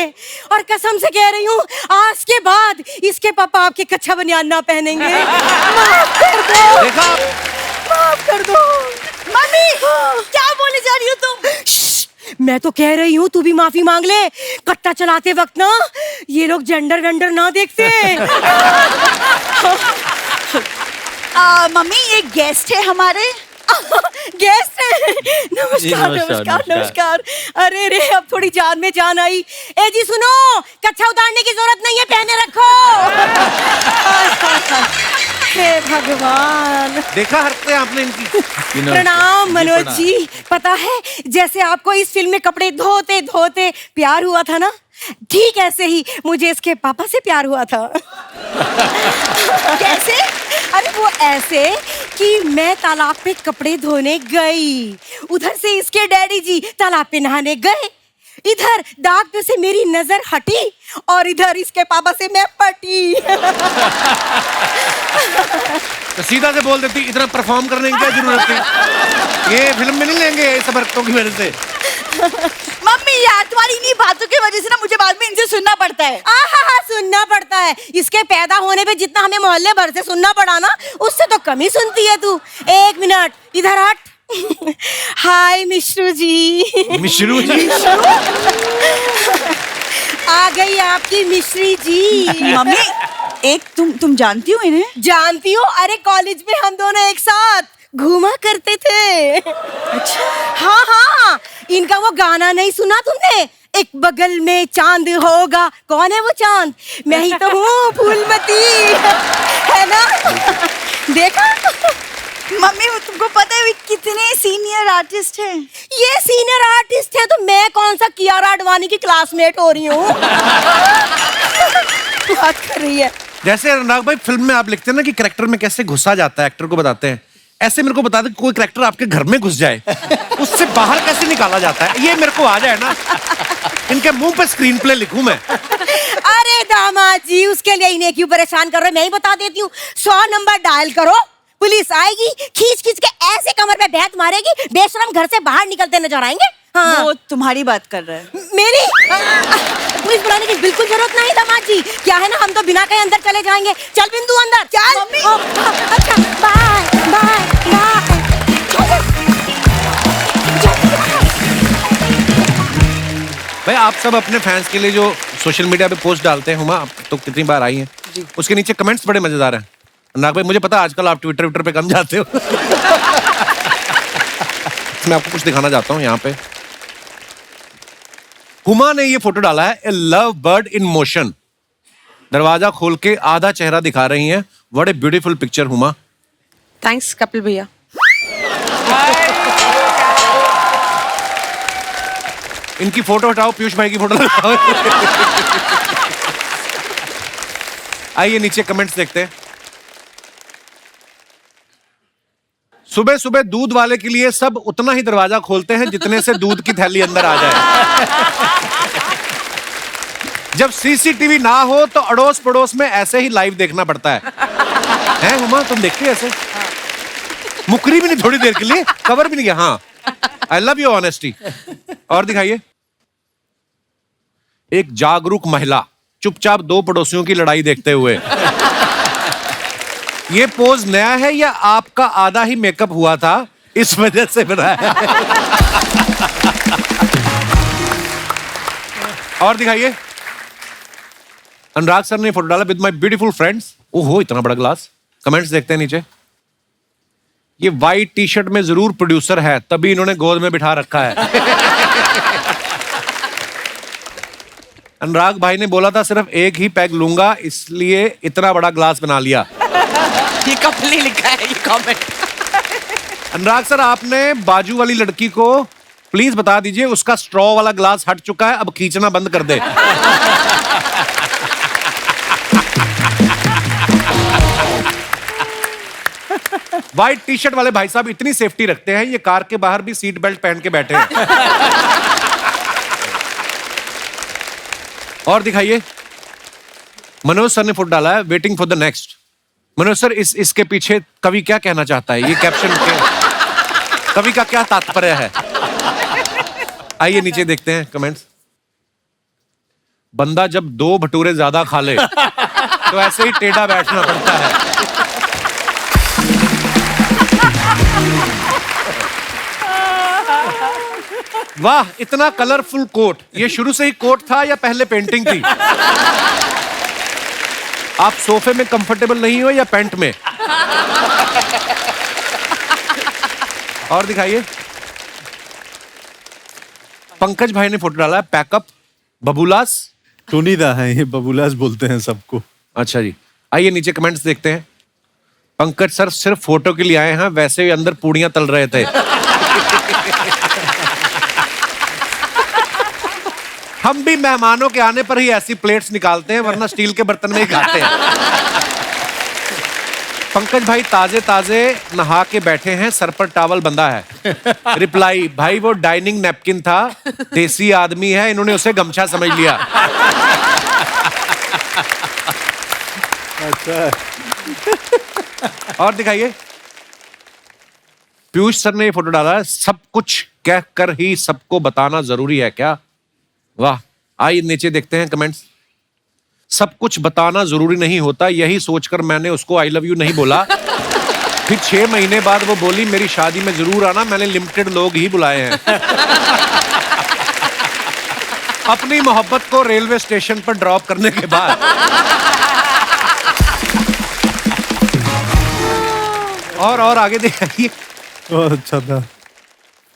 S9: और कसम से कह रही हूँ, आज के बाद इसके पापा आपके कच्चा बनियान ना पहनेंगे। माफ कर दो।
S1: देखा?
S9: माफ कर दो।
S8: मम्मी, क्या बोले जा रही हो तुम?
S9: मैं तो कह रही हूँ तू भी माफी मांग ले। कट्टा चलाते वक्त ना ये लोग जेंडर वेंडर ना देखते।
S8: मम्मी, ये गेस्ट है हमारे।
S9: गेस्ट है? नमस्कार नमस्कार नमस्कार। अरे रे, अब थोड़ी जान में जान आई। ए जी सुनो, कच्छा उतारने की जरूरत नहीं है, पहने रखो। हे भगवान,
S1: देखा हरकतें आपने इनकी।
S9: प्रणाम मनोज जी। पता है, जैसे आपको इस फिल्म में कपड़े धोते धोते प्यार हुआ था ना, ठीक ऐसे ही मुझे इसके पापा से प्यार हुआ था।
S8: कैसे?
S9: अरे वो ऐसे कि मैं तालाब पे कपड़े धोने गई, उधर से इसके डैडी जी तालाब पे नहाने गए, इधर दाग पे से मेरी नजर हटी और इधर इसके पापा से मैं पटी।
S1: तो सीधा से बोल देती, इतना परफॉर्म करने की क्या जरूरत थी? ये फिल्म में नहीं लेंगे सब हरकतों की वजह से।
S8: मम्मी यार, तुम्हारी इन्हीं बातों की वजह से ना मुझे बाद में इनसे सुनना पड़ता है।
S9: सुनना पड़ता है? इसके पैदा होने पे जितना हमें मोहल्ले भर से सुनना पड़ा ना, उससे तो कम ही सुनती है तू। 1 मिनट इधर हट। हाय मिश्रू जी।
S1: मिश्रू जी?
S9: आ गई आपकी मिश्री जी।
S8: मम्मी एक तुम जानती हो इन्हें?
S9: जानती हो, अरे कॉलेज में हम दोनों एक साथ घूमा करते थे।
S8: अच्छा।
S9: हाँ हाँ, इनका वो गाना नहीं सुना तुमने, एक बगल में चांद होगा, कौन है वो चांद? मैं ही तो हूँ, फूलमती, है ना? देखा?
S8: मम्मी वो तुमको पता है वे कितने सीनियर आर्टिस्ट हैं?
S9: ये सीनियर आर्टिस्ट है तो मैं कौन सा कियारा आडवाणी की क्लासमेट हो रही हूँ? बात कर रही है।
S1: जैसे अनुराग भाई फिल्म में आप लिखते हैं ना कि कैरेक्टर में कैसे घुसा जाता है, एक्टर को बताते हैं, ऐसे मेरे को बता दे कोई कैरेक्टर आपके घर में घुस जाए, उससे बाहर कैसे निकाला जाता है, ये मेरे को आ जाए ना, इनके मुंह पे स्क्रीन प्ले लिखूं मैं।
S9: अरे दामाद जी, उसके लिए इन्हें क्यों परेशान कर रहे हो? मैं ही बता देती हूँ, 100 नंबर डायल करो, पुलिस आएगी, खींच खींच के ऐसे कमर पे बैठ मारेगी, बेशरम घर से बाहर निकलते नजर आएंगे। हाँ।
S8: वो तुम्हारी बात कर रहा है।
S9: मेरी पुलिस बुलाने की बिल्कुल जरूरत नहीं दामाद जी, क्या है ना, हम तो बिना कहीं अंदर चले जाएंगे। चल बिंदु अंदर चल। अच्छा बाय बाय बाय।
S1: भाई आप सब अपने फैंस के लिए जो सोशल मीडिया पे पोस्ट डालते हैं, हुमा आप तो कितनी बार आई हैं, उसके नीचे कमेंट्स बड़े मजेदार हैं। अनुराग भाई मुझे पता है आजकल आप ट्विटर पे कम जाते हो। मैं आपको कुछ दिखाना चाहता हूँ यहाँ पे। हुमा ने ये फोटो डाला है, ए लव बर्ड इन मोशन, दरवाजा खोल के आधा चेहरा दिखा रही हैं। What a beautiful picture Huma.
S6: Thanks Kapil भैया।
S1: इनकी फोटो हटाओ, पीयूष भाई की फोटो लगाओ। आइए नीचे कमेंट्स देखते हैं। सुबह सुबह दूध वाले के लिए सब उतना ही दरवाजा खोलते हैं जितने से दूध की थैली अंदर आ जाए। जब सीसीटीवी ना हो तो अड़ोस पड़ोस में ऐसे ही लाइव देखना पड़ता है। हैं हुमा, तुम देखते ऐसे? मुकरी भी नहीं थोड़ी देर के लिए, कवर भी नहीं किया। हाँ, आई लव योर ऑनेस्टी। और दिखाइए। एक जागरूक महिला चुपचाप दो पड़ोसियों की लड़ाई देखते हुए। ये पोज नया है या आपका आधा ही मेकअप हुआ था इस वजह से बना है? और दिखाइए। अनुराग सर ने फोटो डाला विद माय ब्यूटीफुल फ्रेंड्स। ओहो इतना बड़ा ग्लास। कमेंट्स देखते हैं नीचे। ये वाइट टी शर्ट में जरूर प्रोड्यूसर है, तभी इन्होंने गोद में बिठा रखा है। अनुराग भाई ने बोला था सिर्फ एक ही पैग लूंगा, इसलिए इतना बड़ा ग्लास बना लिया।
S6: ये कपिल ने लिखा है ये कमेंट।
S1: अनुराग सर आपने बाजू वाली लड़की को प्लीज बता दीजिए उसका स्ट्रॉ वाला ग्लास हट चुका है, अब खींचना बंद कर दे। व्हाइट टी शर्ट वाले भाई साहब इतनी सेफ्टी रखते हैं, ये कार के बाहर भी सीट बेल्ट पहन के बैठे हैं। और दिखाइए। मनोज सर ने फोटो डाला है waiting for the next. Manoj sir इसके पीछे कवि क्या कहना चाहता है? ये कैप्शन के कवि का क्या तात्पर्य है? आइए नीचे देखते हैं कमेंट्स। बंदा जब 2 भटूरे ज्यादा खा ले तो ऐसे ही टेढ़ा बैठना पड़ता है। वाह इतना कलरफुल कोट। ये शुरू से ही कोट था या पहले पेंटिंग थी? आप सोफे में कंफर्टेबल नहीं हो या पैंट में? और दिखाइए। पंकज भाई ने फोटो डाला है पैकअप बबूलास।
S5: टोनीदा है ये, बबूलास बोलते हैं सबको।
S1: अच्छा जी। आइए नीचे कमेंट्स देखते हैं। पंकज सर सिर्फ फोटो के लिए आए हैं, वैसे ही अंदर पूड़ियां तल रहे थे। हम भी मेहमानों के आने पर ही ऐसी प्लेट्स निकालते हैं, वरना स्टील के बर्तन में ही खाते हैं। पंकज भाई ताजे ताजे नहा के बैठे हैं, सर पर टॉवल बंधा है। रिप्लाई, भाई वो डाइनिंग नैपकिन था, देसी आदमी है, इन्होंने उसे गमछा समझ लिया।
S5: अच्छा।
S1: और दिखाइए। पीयूष सर ने ये फोटो डाला है, सब कुछ कहकर ही सबको बताना जरूरी है क्या? वाह। आइए नीचे देखते हैं कमेंट्स। सब कुछ बताना जरूरी नहीं होता, यही सोचकर मैंने उसको आई लव यू नहीं बोला। फिर 6 महीने बाद वो बोली मेरी शादी में जरूर आना, मैंने लिमिटेड लोग ही बुलाए हैं। अपनी मोहब्बत को रेलवे स्टेशन पर ड्रॉप करने के बाद और आगे देखिए।
S5: बहुत अच्छा था।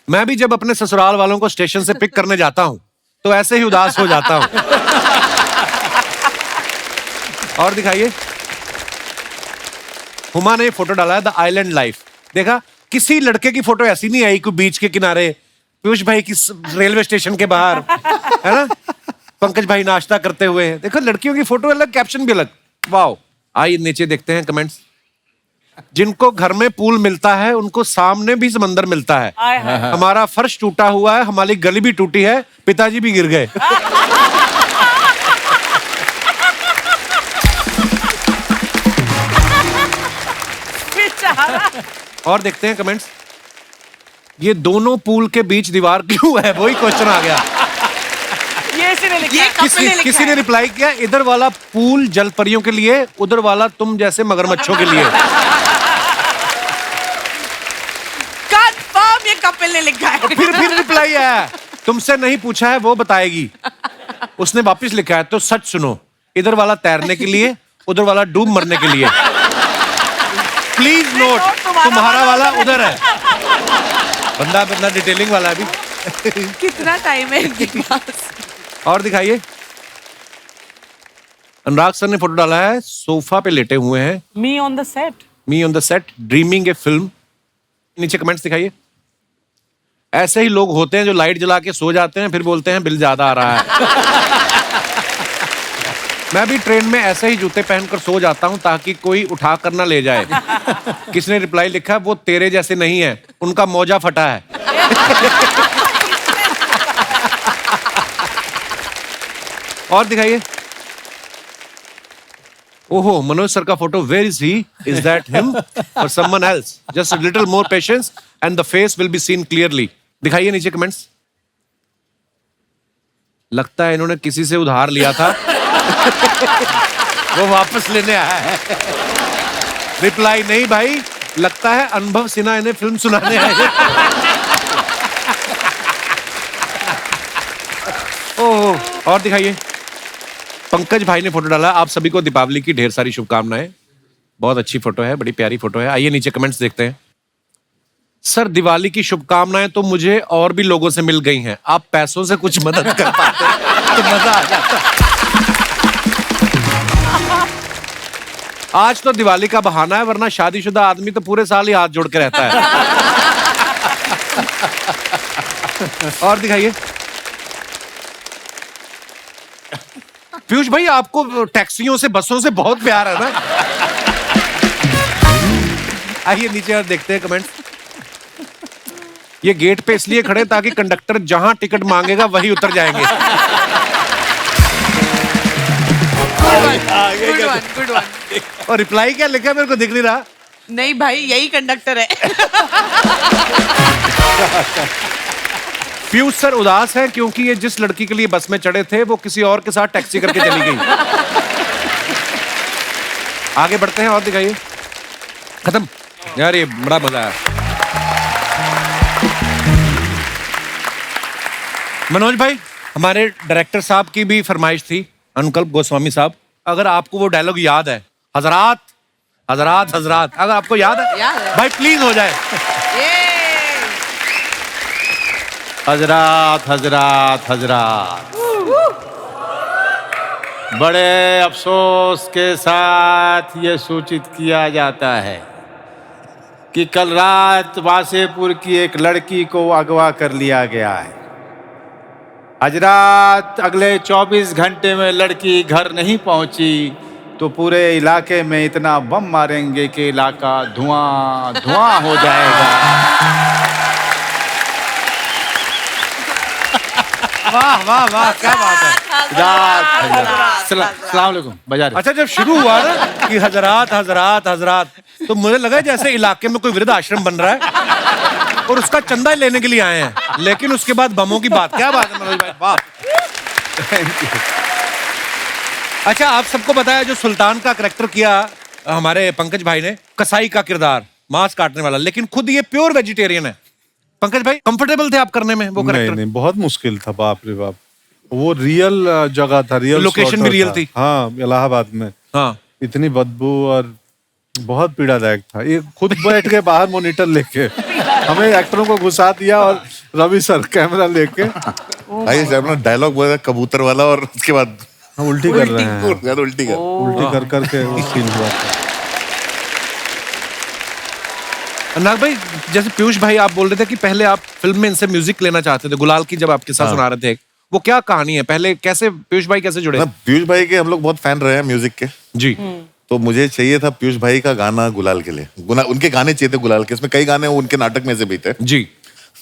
S1: मैं भी जब अपने ससुराल वालों को स्टेशन से पिक करने जाता हूं तो ऐसे ही उदास हो जाता हूं। और दिखाइए, हुमा ने फोटो डाला है द आइलैंड लाइफ। देखा, किसी लड़के की फोटो ऐसी नहीं आई कोई बीच के किनारे, पीयूष भाई की रेलवे स्टेशन के बाहर, है ना, पंकज भाई नाश्ता करते हुए। देखो लड़कियों की फोटो अलग, कैप्शन भी अलग। वाह। आइए नीचे देखते हैं कमेंट्स। जिनको घर में पूल मिलता है उनको सामने भी समंदर मिलता है। हमारा फर्श टूटा हुआ है, हमारी गली भी टूटी है, पिताजी भी गिर गए। और देखते हैं कमेंट्स। ये दोनों पूल के बीच दीवार क्यों है, वही क्वेश्चन आ गया। किसी ने रिप्लाई किया, इधर वाला पूल जल परियों के लिए, उधर वाला तुम जैसे मगरमच्छों के लिए।
S6: कंफर्म ये कपिल ने लिखा है।
S1: फिर रिप्लाई आया, तुमसे नहीं पूछा है वो बताएगी। उसने वापस लिखा है, तो सच सुनो, इधर वाला तैरने के लिए, उधर वाला डूब मरने के लिए। प्लीज नोट, तुम्हारा वाला उधर है। बंदा डिटेलिंग वाला है अभी।
S6: कितना टाइम है इनके पास।
S1: और दिखाइए, अनुराग सर ने फोटो डाला है, सोफा पे लेटे हुए हैं।
S2: Me on the set
S1: dreaming A film. नीचे कमेंट्स दिखाइए। ऐसे ही लोग होते हैं जो लाइट जला के सो जाते हैं, फिर बोलते हैं बिल ज्यादा आ रहा है। मैं भी ट्रेन में ऐसे ही जूते पहनकर सो जाता हूं ताकि कोई उठा कर ना ले जाए। किसने रिप्लाई लिखा, वो तेरे जैसे नहीं है, उनका मौजा फटा है। और दिखाइए। ओहो, मनोज सर का photo, where is he? Is that him or someone else? Just a little more patience and the face will be seen clearly. दिखाइए नीचे कमेंट्स। लगता है इन्होंने किसी से उधार लिया था, वो वापस लेने आया है। रिप्लाई नहीं भाई, लगता है अनुभव सिन्हा इन्हें फिल्म सुनाने आए हैं। ओह, और दिखाइए। पंकज भाई ने फोटो डाला, आप सभी को दीपावली की ढेर सारी शुभकामनाएं। बहुत अच्छी फोटो है, बड़ी प्यारी फोटो है। आइए नीचे कमेंट्स देखते हैं। सर, दिवाली की शुभकामनाएं तो मुझे और भी लोगों से मिल गई हैं, आप पैसों से कुछ मदद कर पाते तो मजा आ जाता। आज तो दिवाली का बहाना है, वरना शादीशुदा आदमी तो पूरे साल ही हाथ जोड़ के रहता है। और दिखाइए। पीयूष भाई, आपको टैक्सियों से, बसों से बहुत प्यार है ना। आइए नीचे और देखते हैं कमेंट्स। ये गेट पे इसलिए खड़े ताकि कंडक्टर जहां टिकट मांगेगा वही उतर जाएंगे।
S6: Good one.
S1: और रिप्लाई क्या लिखा है, मेरे को दिख नहीं रहा।
S6: नहीं भाई, यही कंडक्टर है।
S1: पीयूष सर उदास है क्योंकि ये जिस लड़की के लिए बस में चढ़े थे वो किसी और के साथ टैक्सी करके चली गई। आगे बढ़ते हैं और दिखाइए। खत्म यार, ये बड़ा मजा आया। मनोज भाई, हमारे डायरेक्टर साहब की भी फरमाइश थी, अनुकल्प गोस्वामी साहब, अगर आपको वो डायलॉग याद है, हजरात हजरात हजरात, अगर आपको याद है भाई प्लीज हो जाए।
S4: हजरात हजरात हजरात, बड़े अफसोस के साथ ये सूचित किया जाता है कि कल रात वासेपुर की एक लड़की को अगवा कर लिया गया है। हजरात, अगले 24 घंटे में लड़की घर नहीं पहुंची तो पूरे इलाके में इतना बम मारेंगे कि इलाका धुआं धुआं हो जाएगा।
S1: वाह वाह वाह, क्या बात है।
S4: सलाम अलैकुम। बजा रहे।
S1: अच्छा, जब शुरू हुआ ना कि हजरात हजरात हजरात, तो मुझे लगा जैसे इलाके में कोई वृद्ध आश्रम बन रहा है और उसका चंदा लेने के लिए आए हैं, लेकिन उसके बाद बमों की बात। क्या बात है मनोज भाई, वाह। अच्छा, आप सबको बताया जो सुल्तान का करैक्टर किया हमारे पंकज भाई ने, कसाई का किरदार, मांस काटने वाला, लेकिन खुद ये प्योर वेजिटेरियन है। पंकज भाई कंफर्टेबल थे आप करने में वो
S5: नहीं
S1: करेक्टर?
S5: नहीं, बहुत मुश्किल था, बाप रे बाप। वो रियल जगह था, रियल
S1: लोकेशन भी
S5: slaughter
S1: रियल
S5: था।
S1: थी।
S5: हाँ, इलाहाबाद में।
S1: हाँ।
S5: इतनी बदबू और बहुत पीड़ादायक था। ये खुद बैठ के बाहर मॉनिटर लेके हमें एक्टरों को घुसा दिया, और रवि सर कैमरा लेके
S3: भाई अपना डायलॉग बोला था कबूतर वाला, और उसके बाद
S5: उल्टी कर रहे हैं,
S3: उल्टी कर।
S5: उल्टी कर करके वो सीन हुआ था।
S1: नाग भाई, जैसे पीयूष भाई आप बोल रहे थे कि पहले आप फिल्म में इनसे म्यूजिक लेना चाहते थे, गुलाल की जब आप किस्सा सुना रहे थे, वो क्या कहानी है? पहले कैसे पीयूष भाई कैसे जुड़े?
S3: पीयूष भाई के हम लोग बहुत फैन रहे हैं म्यूजिक के
S1: जी।
S3: तो मुझे चाहिए था पीयूष भाई का गाना गुलाल के लिए, उनके गाने चाहिए थे गुलाल के। इसमें कई गाने उनके नाटक में से भी थे
S1: जी।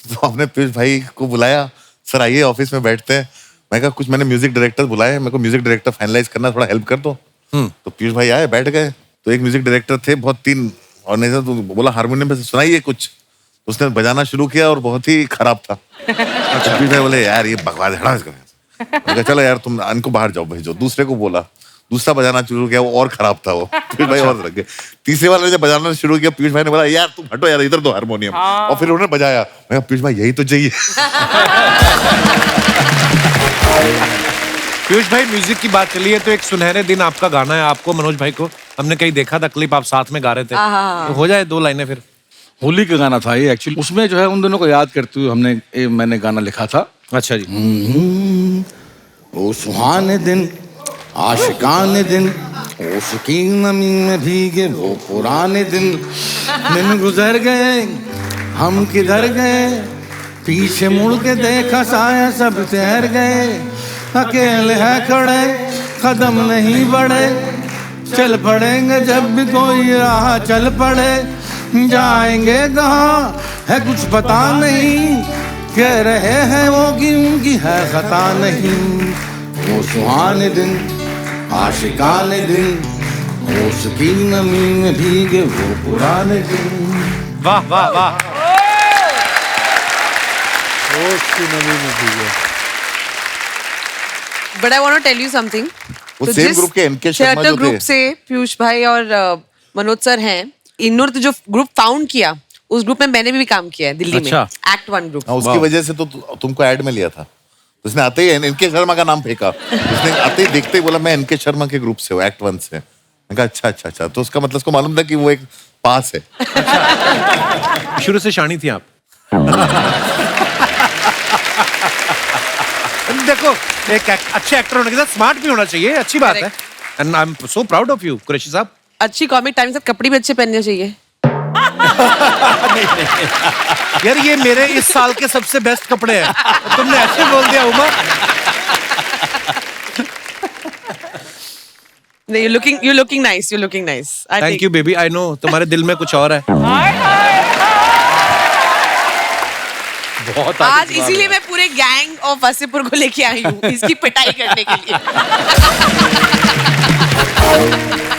S3: तो हमने पीयूष भाई को बुलाया, सर आइए ऑफिस में बैठते हैं। मैं कहा कुछ मैंने म्यूजिक डायरेक्टर बुलाए, मेरे को म्यूजिक डायरेक्टर फाइनलाइज करना, थोड़ा हेल्प कर दो। तो पीयूष भाई आए, बैठ गए। तो एक म्यूजिक डायरेक्टर थे, बहुत तीन, और नहीं तो बोला हारमोनियम पे सुनाइए कुछ। उसने बजाना शुरू किया और बहुत ही खराब था। अच्छा, पीयूष भाई बोले यार ये बकवास है, हटा इसको। मैंने कहा चलो यार तुम इनको बाहर जाओ, भेजो। दूसरे को बोला, दूसरा बजाना शुरू किया, वो और खराब था। वो पीयूष भाई और लग गए। तीसरे वाले ने जब बजाना शुरू किया, पीयूष भाई ने बोला यार तुम हटो यार, इधर दो हारमोनियम। और फिर उन्होंने बजाया। मैं कहा पीयूष भाई यही तो चाहिए।
S1: पीयूष भाई, म्यूजिक की बात चली है तो एक सुनहरे दिन आपका गाना है, आपको मनोज भाई को हमने कहीं देखा था, क्लिप आप साथ में गा रहे थे, तो हो जाए 2 लाइनें फिर।
S7: होली का गाना था ये एक्चुअली। उसमें जो है उन दोनों को याद करते हुए मैंने गाना लिखा था।
S1: अच्छा जी।
S7: ओ सुहाने दिन, आशिकाने दिन, ओशकी नमी में भीगे वो पुराने दिन गुजर गए, हम किधर गए, पीछे मुड़ के देखा साया सब ठहर गए, अकेले है खड़े कदम नहीं बढ़े, चल पड़ेंगे जब भी कोई राह चल पड़े, जाएंगे कहाँ है कुछ पता नहीं, कह रहे हैं वो कि उनकी है खता नहीं। वो सुहाने दिन, आशिकाने दिन, होश की नमी में भीगे वो पुराने दिन।
S1: वाह वाह वाह।
S6: But I want to tell you something.
S3: वो same group के NK शर्मा जो थे।
S6: ग्रुप से पीयूष भाई और मनोज सर हैं, इन्होंने तो जो ग्रुप फाउंड किया, उस ग्रुप में मैंने भी काम किया है दिल्ली में, एक्ट 1 ग्रुप।
S3: उसकी वजह से तो तुमको ऐड में लिया था। उसने आते ही एनके शर्मा का नाम फेंका। उसने आते ही देखते ही बोला मैं एनके शर्मा के ग्रुप से हूँ, एक्ट 1 से। मैं कहा अच्छा अच्छा अच्छा, तो उसका मतलब उसको मालूम था कि वो एक पास है।
S1: शुरू से शानी थी आप? देखो, एक अच्छे एक्टर होने के साथ स्मार्ट भी होना चाहिए, अच्छी बात है। And I am so proud of you Qureshi साहब।
S6: अच्छी कॉमिक टाइम से कपड़े भी अच्छे पहनने चाहिए।
S1: यार ये मेरे इस साल के सबसे बेस्ट कपड़े हैं, तुमने ऐसे बोल दिया उमा।
S6: नहीं, you're looking nice, you're looking nice.
S1: Thank you baby, I know तुम्हारे दिल में कुछ और है।
S6: बहुत आज इसीलिए मैं पूरे गैंग ऑफ वसीपुर को लेके आई हूँ, इसकी पिटाई करने के लिए।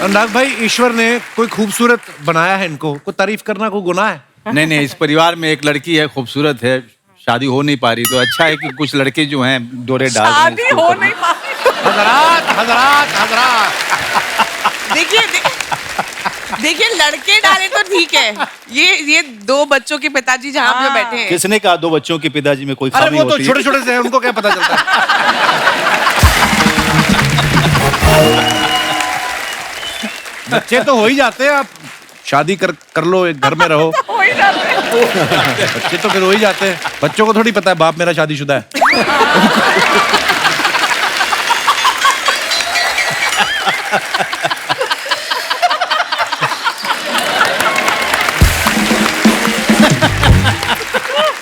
S1: नाग भाई, ईश्वर ने कोई खूबसूरत बनाया है इनको, कोई तारीफ करना कोई गुनाह है?
S4: नहीं, इस परिवार में एक लड़की है, खूबसूरत है, शादी हो नहीं पा रही, तो अच्छा है कि कुछ लड़के जो हैं डोरे डाल रहे हैं
S6: शादी हो नहीं पा रही।
S1: हजरात
S6: देखिए लड़के डाले तो ठीक है, ये 2 बच्चों के पिताजी जहाँ पे बैठे हैं।
S4: किसने कहा 2 बच्चों के पिताजी में कोई
S1: अरे
S4: खामी
S1: वो तो
S4: होती है?
S1: छोटे छोटे से हैं, उनको क्या पता चलता है। बच्चे तो हो ही जाते हैं, आप शादी कर लो, एक घर में रहो।
S2: हो ही जाते हैं।
S1: बच्चे तो फिर हो ही जाते हैं। बच्चों को थोड़ी पता है बाप मेरा शादीशुदा है।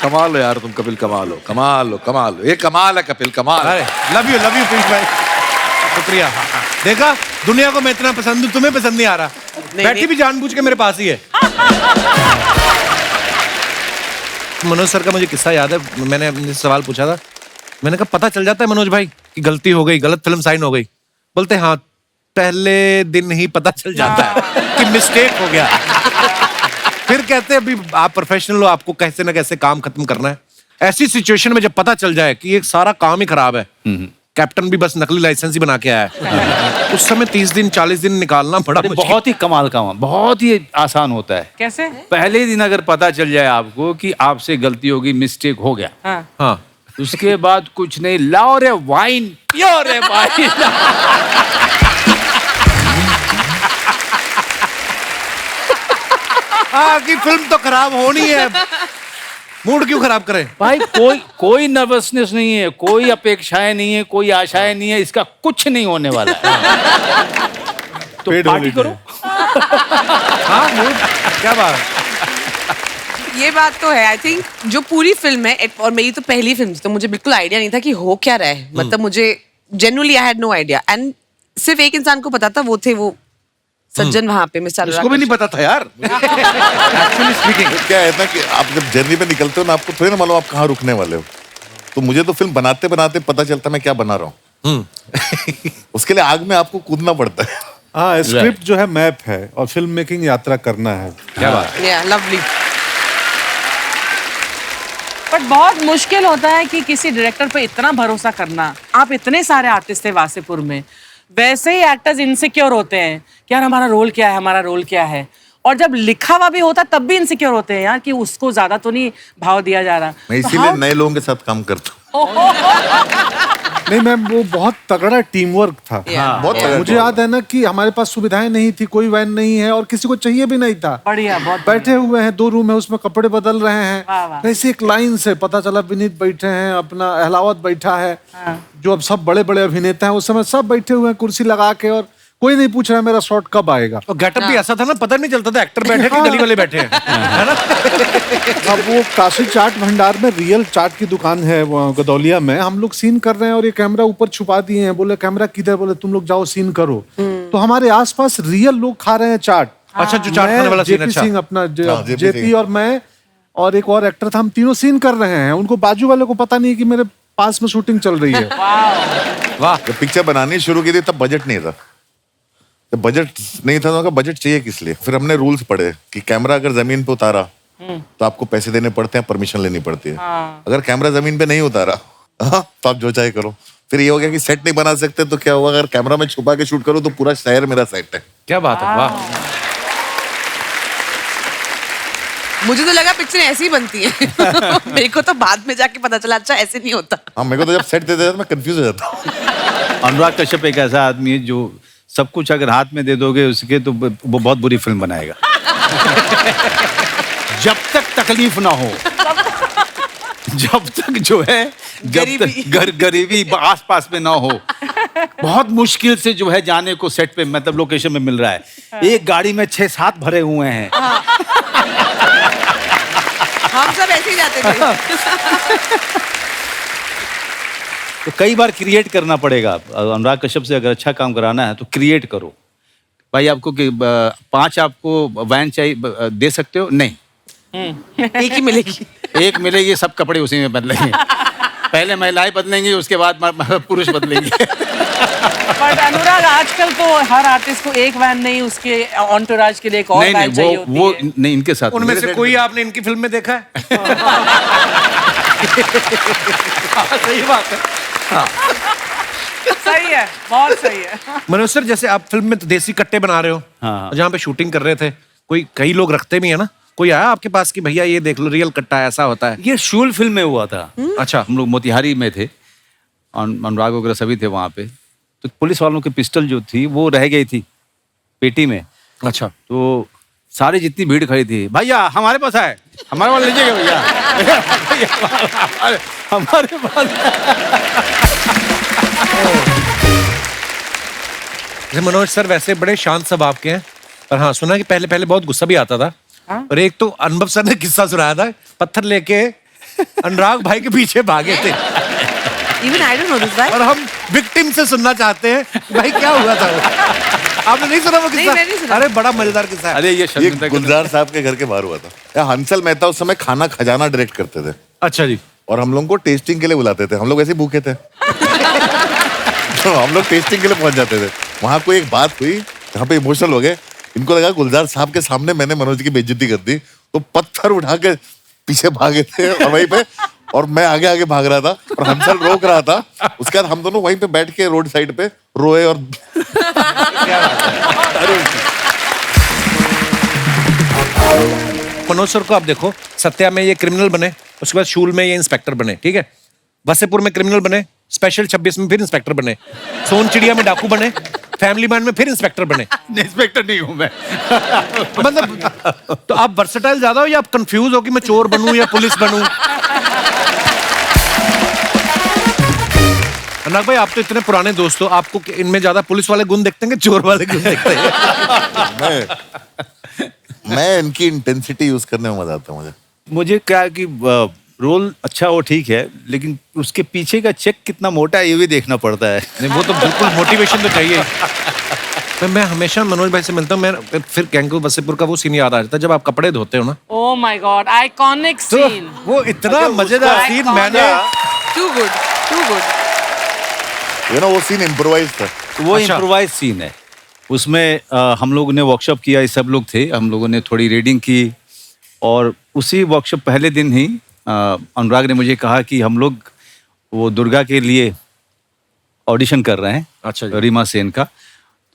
S7: कमाल हो यार तुम कपिल, कमाल हो, कमाल हो, कमाल हो। ये कमाल है कपिल, कमाल है।
S1: लव यू पीयूष भाई, शुक्रिया। देखा, दुनिया को मैं इतना पसंद हूँ, तुम्हें पसंद नहीं आ रहा। बैठी भी जानबूझ के मेरे पास ही है। मनोज सर का मुझे किस्सा याद है, मैंने अपने सवाल पूछा था, मैंने कहा पता चल जाता है मनोज भाई कि गलती हो गई, गलत फिल्म साइन हो गई? बोलते हाँ, पहले दिन ही पता चल जाता है कि मिस्टेक हो गया। फिर कहते अभी आप प्रोफेशनल हो, आपको कैसे ना कैसे काम खत्म करना है। ऐसी सिचुएशन में जब पता चल जाए कि ये सारा काम ही खराब है, कैप्टन भी बस नकली लाइसेंस ही बना के आया है। उस समय 30 दिन 40 दिन निकालना बड़ा मुश्किल।
S4: बहुत ही कमाल का, बहुत ही आसान होता है।
S2: कैसे?
S4: पहले दिन अगर पता चल जाए आपको कि आपसे गलती होगी, मिस्टेक हो गया,
S2: हाँ।
S1: हाँ,
S4: उसके बाद कुछ नहीं, लाओ रे वाइन, पियो रे वाइन।
S1: हाँ कि फिल्म तो खराब होनी है, मूड क्यों खराब करें?
S4: भाई कोई नर्वसनेस नहीं है, कोई अपेक्षाएं नहीं है, कोई आशाएं नहीं है, इसका कुछ नहीं होने वाला है। तो
S5: पेड
S4: पार्टी
S5: holiday।
S4: करो।
S1: हाँ मूड, क्या बात।
S6: ये बात तो है। आई थिंक जो पूरी फिल्म है, और मेरी तो पहली फिल्म थी, तो मुझे बिल्कुल आइडिया नहीं था कि हो क्या रहा है। मतलब मुझे genuinely I had no idea, and सिर्फ एक इंसान को पता था, वो थे वो सज्जन वहां पे, मिस्टर
S7: इसको भी नहीं पता था यार।
S3: एक्चुअली स्पीकिंग क्या है ना कि आप जब जर्नी पे निकलते हो ना, आपको थोड़ी ना मालूम आप कहाँ रुकने वाले हो। तो मुझे तो फिल्म बनाते बनाते पता चलता मैं क्या बना रहा हूँ। उसके लिए आग में आपको कूदना पड़ता है।
S5: हाँ, स्क्रिप्ट जो है मैप है और फिल्म मेकिंग यात्रा करना है।
S1: क्या बात।
S6: या लवली।
S2: बट बहुत मुश्किल होता है कि किसी डायरेक्टर पे इतना भरोसा करना। आप इतने सारे आर्टिस्ट थे वासेपुर में, वैसे ही एक्टर्स इनसिक्योर होते हैं कि यार हमारा रोल क्या है, हमारा रोल क्या है। और जब लिखा हुआ भी होता तब भी इनसिक्योर होते हैं यार कि उसको ज्यादा तो नहीं भाव दिया जा रहा।
S3: मैं
S2: तो
S3: इसीलिए
S2: how-
S3: नए लोगों के साथ काम करता हूँ।
S5: नहीं मैम, वो बहुत तगड़ा टीम वर्क था।
S3: बहुत तगड़ा
S5: मुझे
S3: team
S5: याद है ना कि हमारे पास सुविधाएं नहीं थी, कोई वैन नहीं है और किसी को चाहिए भी नहीं था।
S2: बढ़िया, बहुत
S5: बैठे हुए हैं, 2 रूम है, उसमें कपड़े बदल रहे
S2: वाह, वाह।
S5: हैं। ऐसे एक लाइन से पता चला विनीत बैठे हैं, अपना अहलावत बैठा है,
S2: हाँ।
S5: जो अब सब बड़े बड़े अभिनेता हैं उस समय सब बैठे हुए हैं कुर्सी लगा के, और कोई नहीं पूछ रहा है मेरा शॉट कब आएगा।
S1: और गेटअप भी ऐसा था ना, पता नहीं चलता था एक्टर बैठे कि गली वाले बैठे हैं, है ना?
S5: अब वो काशी चाट भंडार में रियल चाट की दुकान है वो गदौलिया में, हम लोग सीन कर रहे हैं और ये कैमरा ऊपर छुपा दिए हैं। बोले कैमरा किधर? बोले तुम लोग जाओ सीन करो। तो हमारे आसपास रियल लोग खा रहे हैं चाट।
S1: अच्छा, जो चाट खाने वाला सीन।
S5: जेपी
S1: अच्छा,
S5: सिंह अपना
S3: JP
S5: जेपी
S3: सिंह।
S5: और मैं और एक और एक्टर था, हम तीनों सीन कर रहे हैं। उनको बाजू वाले को पता नहीं कि मेरे पास में शूटिंग चल रही है।
S1: वाह।
S3: जब पिक्चर बनानी शुरू की थी तब बजट नहीं था। जब बजट नहीं था तो बजट चाहिए किस लिए? फिर हमने रूल्स पढ़े कि कैमरा अगर जमीन पे उतारा तो आपको पैसे देने पड़ते हैं, परमिशन लेनी पड़ती है। अगर कैमरा जमीन पे नहीं उतारा तो आप जो चाहे करो। फिर ये हो गया कि सेट नहीं बना सकते तो क्या हुआ, अगर कैमरा में छुपा के शूट करो तो पूरा शहर मेरा सेट है।
S1: क्या बात है, वाह।
S6: मुझे तो लगा पिक्चर ऐसी ही बनती है। मेरे को तो बाद में जाके पता चला अच्छा ऐसे नहीं होता।
S3: हाँ, मेरे को तो जब सेट देते थे मैं कंफ्यूज हो जाता हूँ।
S4: अनुराग कश्यप एक ऐसा आदमी है जो सब कुछ अगर हाथ में दे दोगे उसके, तो वो बहुत बुरी फिल्म बनाएगा। जब तक तकलीफ ना हो, जब तक जो है, जब तक गरीबी आसपास में ना हो, बहुत मुश्किल से जो है जाने को सेट पे, मतलब लोकेशन में मिल रहा है। एक गाड़ी में 6-7 भरे हुए हैं।
S6: हम सब ऐसे ही जाते थे।
S4: तो कई बार क्रिएट करना पड़ेगा। अनुराग कश्यप से अगर अच्छा काम कराना है तो क्रिएट करो। भाई आपको 5 आपको वैन चाहिए, दे सकते हो? नहीं,
S6: एक ही मिलेगी।
S4: एक मिलेगी, सब कपड़े उसी में बदलेंगे। पहले महिलाएं बदलेंगी, उसके बाद पुरुष बदलेंगे।
S2: बट अनुराग आजकल तो हर आर्टिस्ट को एक वैन नहीं, उसके ऑन्टोराज के लिए एक और
S4: नहीं
S2: वैन चाहिए होती
S4: वो
S2: है।
S4: नहीं, इनके साथ
S1: उनमें से कोई आपने इनकी फिल्म में देखा है? सही बात है।
S2: सही है, बहुत सही है।
S1: मनोज सर, जैसे आप फिल्म में तो देसी कट्टे बना रहे हो,
S4: हाँ।
S1: जहाँ पे शूटिंग कर रहे थे, कई लोग रखते भी है ना, कोई आया आपके पास कि भैया ये देख लो रियल कट्टा ऐसा होता है?
S4: ये शूल फिल्म में हुआ था।
S1: अच्छा।
S4: हम लोग मोतिहारी में थे, अनुराग वगैरह सभी थे वहाँ पे। तो पुलिस वालों की पिस्टल जो थी वो रह गई थी पेटी में।
S1: अच्छा।
S4: तो सारी जितनी भीड़ खड़ी थी, भैया हमारे पास है, हमारे पास लीजिएगा भैया। हमारे पास।
S1: मनोज सर वैसे बड़े शांत स्वभाव के हैं, पर हाँ सुना कि पहले पहले बहुत गुस्सा भी आता था। और एक तो अनुभव सर ने किस्सा सुनाया था, पत्थर लेके अनुराग भाई के पीछे भागे थे।
S6: Even I don't know this guy.
S1: और हम विक्टिम से सुनना चाहते हैं भाई क्या हुआ था वो? आपने नहीं सुना वो किस्सा?
S6: नहीं, मैंने नहीं सुना।
S1: अरे बड़ा मजेदार किस्सा है।
S4: अरे ये
S3: ये
S4: शर्मिंदा
S3: गुलजार साहब के घर के बाहर हुआ था। या हंसल मेहता उस समय खाना खजाना डायरेक्ट करते थे
S1: अच्छा जी।
S3: और हम लोगों को टेस्टिंग के लिए बुलाते थे। हम लोग ऐसे ही भूखे थे तो हम लोग टेस्टिंग के लिए पहुंच जाते थे। वहां कोई एक बात हुई जहाँ पे इमोशनल हो गए। इनको लगा गुलजार साहब के सामने मैंने मनोज की बेइज्जती कर दी, तो पत्थर उठा के पीछे भागे थे और वहीं पे, और मैं आगे आगे भाग रहा था और हंसल रोक रहा था। उसके बाद हम दोनों वहीं पे बैठ के रोड साइड पे रोए और
S1: मनोज सर को आप देखो, सत्या में ये क्रिमिनल बने, उसके बाद शूल में ये इंस्पेक्टर बने, ठीक है। वसेपुर में क्रिमिनल बने, स्पेशल 26 में फिर इंस्पेक्टर बने, सोन चिड़िया में डाकू बने, फैमिली मैन में फिर इंस्पेक्टर बने।
S4: इंस्पेक्टर नहीं हूं मैं।
S1: मतलब तो आप वर्सेटाइल ज्यादा हो या आप कंफ्यूज हो कि मैं चोर बनूं या पुलिस बनूं? अनुराग भाई, आप तो इतने पुराने दोस्त हो, आपको इनमें ज्यादा पुलिस वाले गुण देखते हैं कि चोर वाले गुण देखते हैं?
S3: मैं इनकी इंटेंसिटी यूज करने में मजा आता है मुझे।
S4: मुझे क्या है कि रोल अच्छा हो ठीक है, लेकिन उसके पीछे का चेक कितना मोटा है ये भी देखना पड़ता है।
S1: नहीं, वो तो बिल्कुल मोटिवेशन तो चाहिए। मैं हमेशा मनोज भाई से मिलता हूँ, मैं फिर गैंगो वसेपुर का वो सीन याद आ जाता है जब आप कपड़े धोते हो ना।
S2: ओह माय गॉड, आइकॉनिक
S1: तो
S2: सीन।
S1: वो इतना मजेदार सीन, मैंने
S6: टू गुड
S3: यू नो वो सीन इम्प्रोवाइज था।
S4: वो
S1: अच्छा।
S4: इम्प्रोवाइज सीन है। उसमें हम लोगों ने वर्कशॉप किया, ये सब लोग थे, हम लोगों ने थोड़ी रीडिंग की और उसी वर्कशॉप पहले दिन ही अनुराग ने मुझे कहा कि हम लोग वो दुर्गा के लिए ऑडिशन कर रहे हैं।
S1: अच्छा जी।
S4: रीमा सेन का,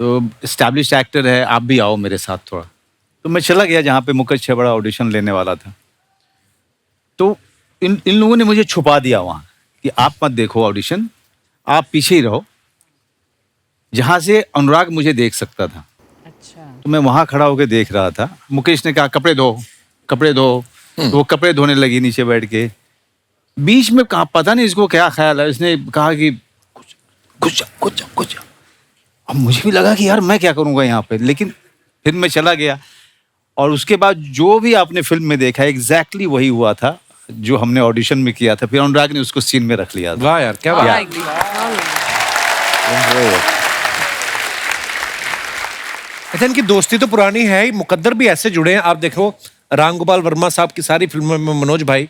S4: तो एस्टैब्लिश्ड एक्टर है, आप भी आओ मेरे साथ थोड़ा। तो मैं चला गया जहाँ पे मुकेश छबड़ा ऑडिशन लेने वाला था। तो इन लोगों ने मुझे छुपा दिया वहाँ कि आप मत देखो ऑडिशन, आप पीछे ही रहो, जहाँ से अनुराग मुझे देख सकता था।
S2: अच्छा।
S4: तो मैं वहाँ खड़ा होकर देख रहा था। मुकेश ने कहा कपड़े धो, कपड़े धो। तो वो कपड़े धोने लगी नीचे बैठ के। बीच में कहा, पता नहीं इसको क्या ख्याल है, इसने कहा कि कुछ। अब मुझे भी लगा कि यार मैं क्या करूँगा यहाँ पे, लेकिन फिर मैं चला गया। और उसके बाद जो भी आपने फिल्म में देखा एग्जैक्टली वही हुआ था जो हमने ऑडिशन में किया था। फिर अनुराग ने उसको सीन में रख लिया था।
S1: वाह यार, क्या बात है। अच्छा, इनकी दोस्ती तो पुरानी है ही, मुकद्दर भी ऐसे जुड़े हैं। आप देखो, राम गोपाल वर्मा साहब की सारी फिल्मों में मनोज भाई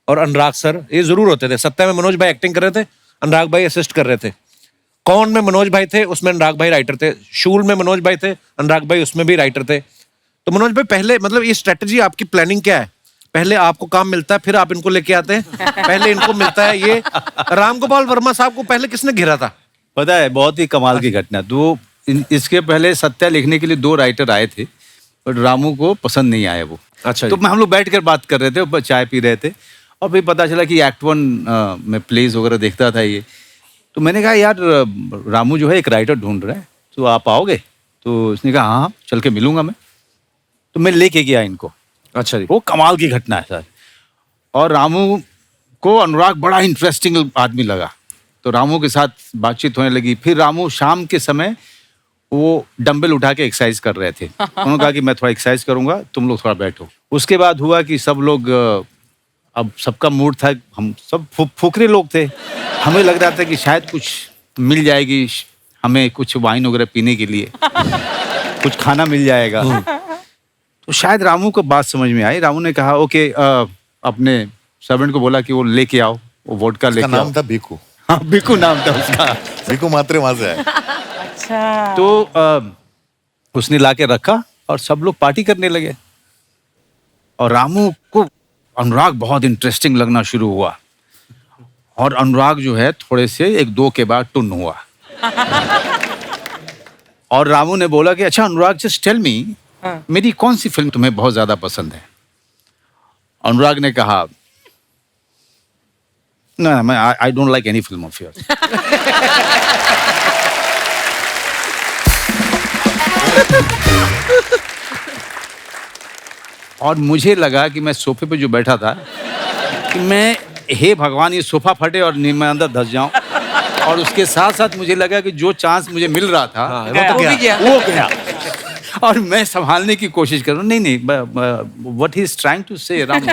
S1: और अनुराग सर ये जरूर होते थे। सत्या में मनोज भाई एक्टिंग कर रहे थे, अनुराग भाई असिस्ट कर रहे थे। कौन में मनोज भाई थे, उसमें अनुराग भाई राइटर थे। शूल में मनोज भाई थे, अनुराग भाई उसमें भी राइटर थे। तो मनोज भाई, पहले मतलब ये स्ट्रेटजी आपकी प्लानिंग क्या है? पहले आपको काम मिलता है, फिर आप इनको लेके आते हैं, पहले इनको मिलता है। ये राम गोपाल वर्मा साहब को पहले किसने घेरा था?
S4: पता है, बहुत ही कमाल की घटना। तो इसके पहले सत्या लिखने के लिए 2 राइटर आए थे, बट रामू को पसंद नहीं आया वो।
S1: अच्छा
S4: तो हम लोग बैठ कर बात कर रहे थे, ऊपर चाय पी रहे थे, और फिर पता चला कि एक्ट 1 में प्लेज वगैरह देखता था ये। तो मैंने कहा यार रामू जो है एक राइटर ढूंढ रहा है, तो आप आओगे? तो उसने कहा हाँ चल के मिलूंगा मैं। तो मैं लेके गया इनको।
S1: अच्छा जी।
S4: वो कमाल की घटना है सर। और रामू को अनुराग बड़ा इंटरेस्टिंग आदमी लगा, तो रामू के साथ बातचीत होने लगी। फिर रामू शाम के समय वो डंबल उठा के एक्सरसाइज कर रहे थे। उन्होंने कहा कि मैं थोड़ा एक्सरसाइज करूंगा, तुम लोग थोड़ा बैठो। उसके बाद हुआ कि सब लोग, अब सबका मूड था, हम सब फुकरे लोग थे, हमें लग रहा था कि शायद कुछ मिल जाएगी हमें, कुछ वाइन वगैरह पीने के लिए, कुछ खाना मिल जाएगा। तो शायद रामू को बात समझ में आई। रामू ने कहा ओके, अपने सर्वेंट को बोला कि वो लेके आओ, वो वोडका लेके आओ।
S3: नाम था बीकू।
S4: हाँ, बीकू नाम था उसका।
S3: बीकू मात्रे वहां से आया।
S2: अच्छा।
S4: तो उसने लाके रखा और सब लोग पार्टी करने लगे। और रामू को अनुराग बहुत इंटरेस्टिंग लगना शुरू हुआ, और अनुराग जो है थोड़े से 1-2 के बाद टुन हुआ। और रामू ने बोला कि अच्छा अनुराग, जस्ट टेल मी, मेरी कौन सी फिल्म तुम्हें बहुत ज्यादा पसंद है? अनुराग ने कहा no, I don't like any film of yours. और मुझे लगा कि मैं सोफे पे जो बैठा था कि मैं, हे भगवान, ये सोफा फटे और मैं अंदर धंस जाऊं। और उसके साथ साथ मुझे लगा कि जो चांस मुझे मिल रहा था वो गया। और मैं संभालने की कोशिश कर रहा हूँ, नहीं, what he is trying to say, Ram.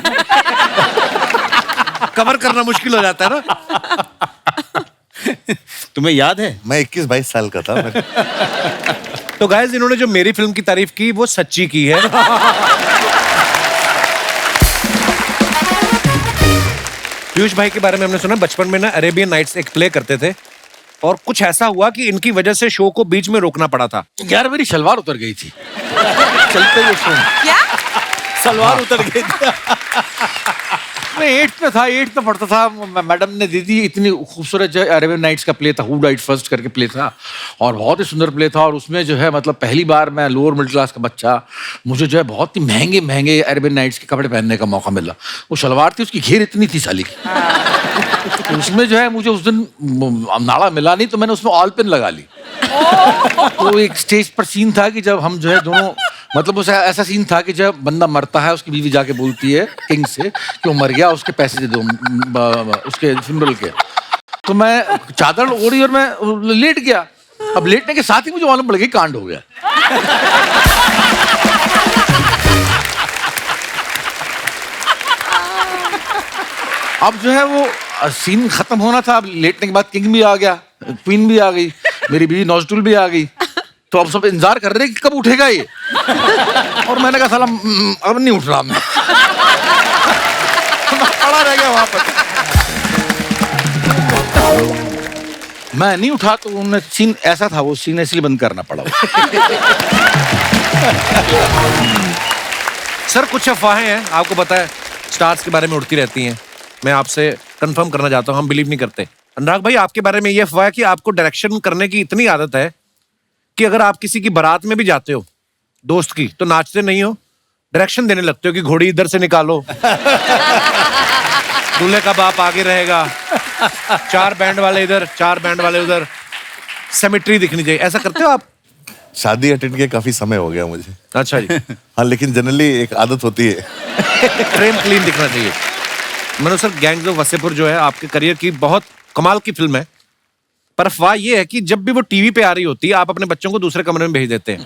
S1: Cover करना मुश्किल हो जाता है ना।
S4: तुम्हें याद है?
S3: मैं 21-22 साल का था।
S1: तो गाइस, इन्होंने जो मेरी फिल्म की तारीफ की वो सच्ची की है। पीयूष भाई के बारे में हमने सुना, बचपन में ना अरेबियन नाइट्स एक प्ले करते थे, और कुछ ऐसा हुआ कि इनकी वजह से शो को बीच में रोकना पड़ा था।
S7: यार मेरी सलवार उतर गई थी चलते हुए शो।
S6: क्या?
S4: सलवार उतर गई थी।
S7: मैं 8th में था, 8th में पढ़ता था। मैडम ने दी थी, इतनी खूबसूरत जो अरेबियन नाइट्स का प्ले था, हु डाइड फर्स्ट करके प्ले था, और बहुत ही सुंदर प्ले था। और उसमें जो है मतलब पहली बार मैं लोअर मिडिल क्लास का बच्चा, मुझे जो है बहुत ही महंगे महंगे अरेबियन नाइट्स के कपड़े पहनने का मौका मिला। वो शलवार थी, उसकी घेर इतनी थी साली की। तो उसमें जो है मुझे उस दिन नाड़ा मिला नहीं, तो मैंने उसमें ऑल पिन लगा ली। तो एक स्टेज पर सीन था कि जब हम जो है दोनों, मतलब उस ऐसा सीन था कि जब बंदा मरता है, उसकी बीवी जाके बोलती है किंग से कि वो मर गया, उसके पैसे दे दो उसके फ्यूनरल के। तो मैं चादर ओढ़ी और मैं लेट गया। अब लेटने के साथ ही मुझे मालूम पड़ गया कांड हो गया। अब जो है वो सीन खत्म होना था। अब लेटने के बाद किंग भी आ गया, क्वीन भी आ गई, मेरी बीवी नौजटुल भी आ गई। तो अब सब इंतजार कर रहे हैं कि कब उठेगा ये। और मैंने कहा साला अब नहीं उठ रहा मैं खड़ा रह गया वहां पर। मैं नहीं उठा तो उन्होंने सीन ऐसा था, वो सीन इसलिए बंद करना पड़ा।
S1: सर कुछ अफवाहें हैं, आपको पता है स्टार्स के बारे में उड़ती रहती हैं। मैं आपसे कंफर्म करना चाहता हूँ, हम बिलीव नहीं करते। अनुराग भाई, आपके बारे में ये अफवाह है कि आपको डायरेक्शन करने की इतनी आदत है कि अगर आप किसी की बारात में भी जाते हो दोस्त की, तो नाचते नहीं हो, डायरेक्शन देने लगते हो कि घोड़ी इधर से निकालो, दूल्हे का बाप आगे रहेगा, 4 बैंड वाले इधर, 4 बैंड वाले उधर, सेमेट्री दिखनी चाहिए। ऐसा करते हो आप?
S3: शादी अटेंड किए काफी समय हो गया मुझे।
S1: अच्छा जी।
S3: हाँ, लेकिन जनरली एक आदत होती है।
S1: फ्रेम क्लीन दिखना चाहिए। Manoj sir, gangs of Wasseypur जो है आपके करियर की बहुत कमाल की फिल्म है, पर अफवाह ये है कि जब भी वो टीवी पे आ रही होती है, आप अपने बच्चों को दूसरे कमरे में भेज देते हैं।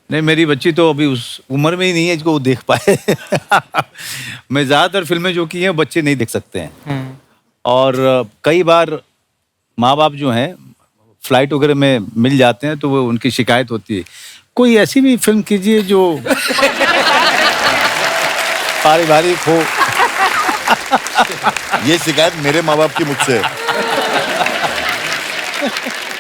S4: नहीं, मेरी बच्ची तो अभी उस उम्र में ही नहीं है जिसको वो देख पाए। मैं ज्यादातर फिल्में जो की हैं बच्चे नहीं देख सकते हैं। और कई बार माँ बाप जो हैं फ्लाइट वगैरह में मिल जाते हैं तो वो उनकी शिकायत होती है, कोई ऐसी भी फिल्म कीजिए जो पारिवारिक हो।
S3: ये शिकायत मेरे माँ बाप की मुझसे है।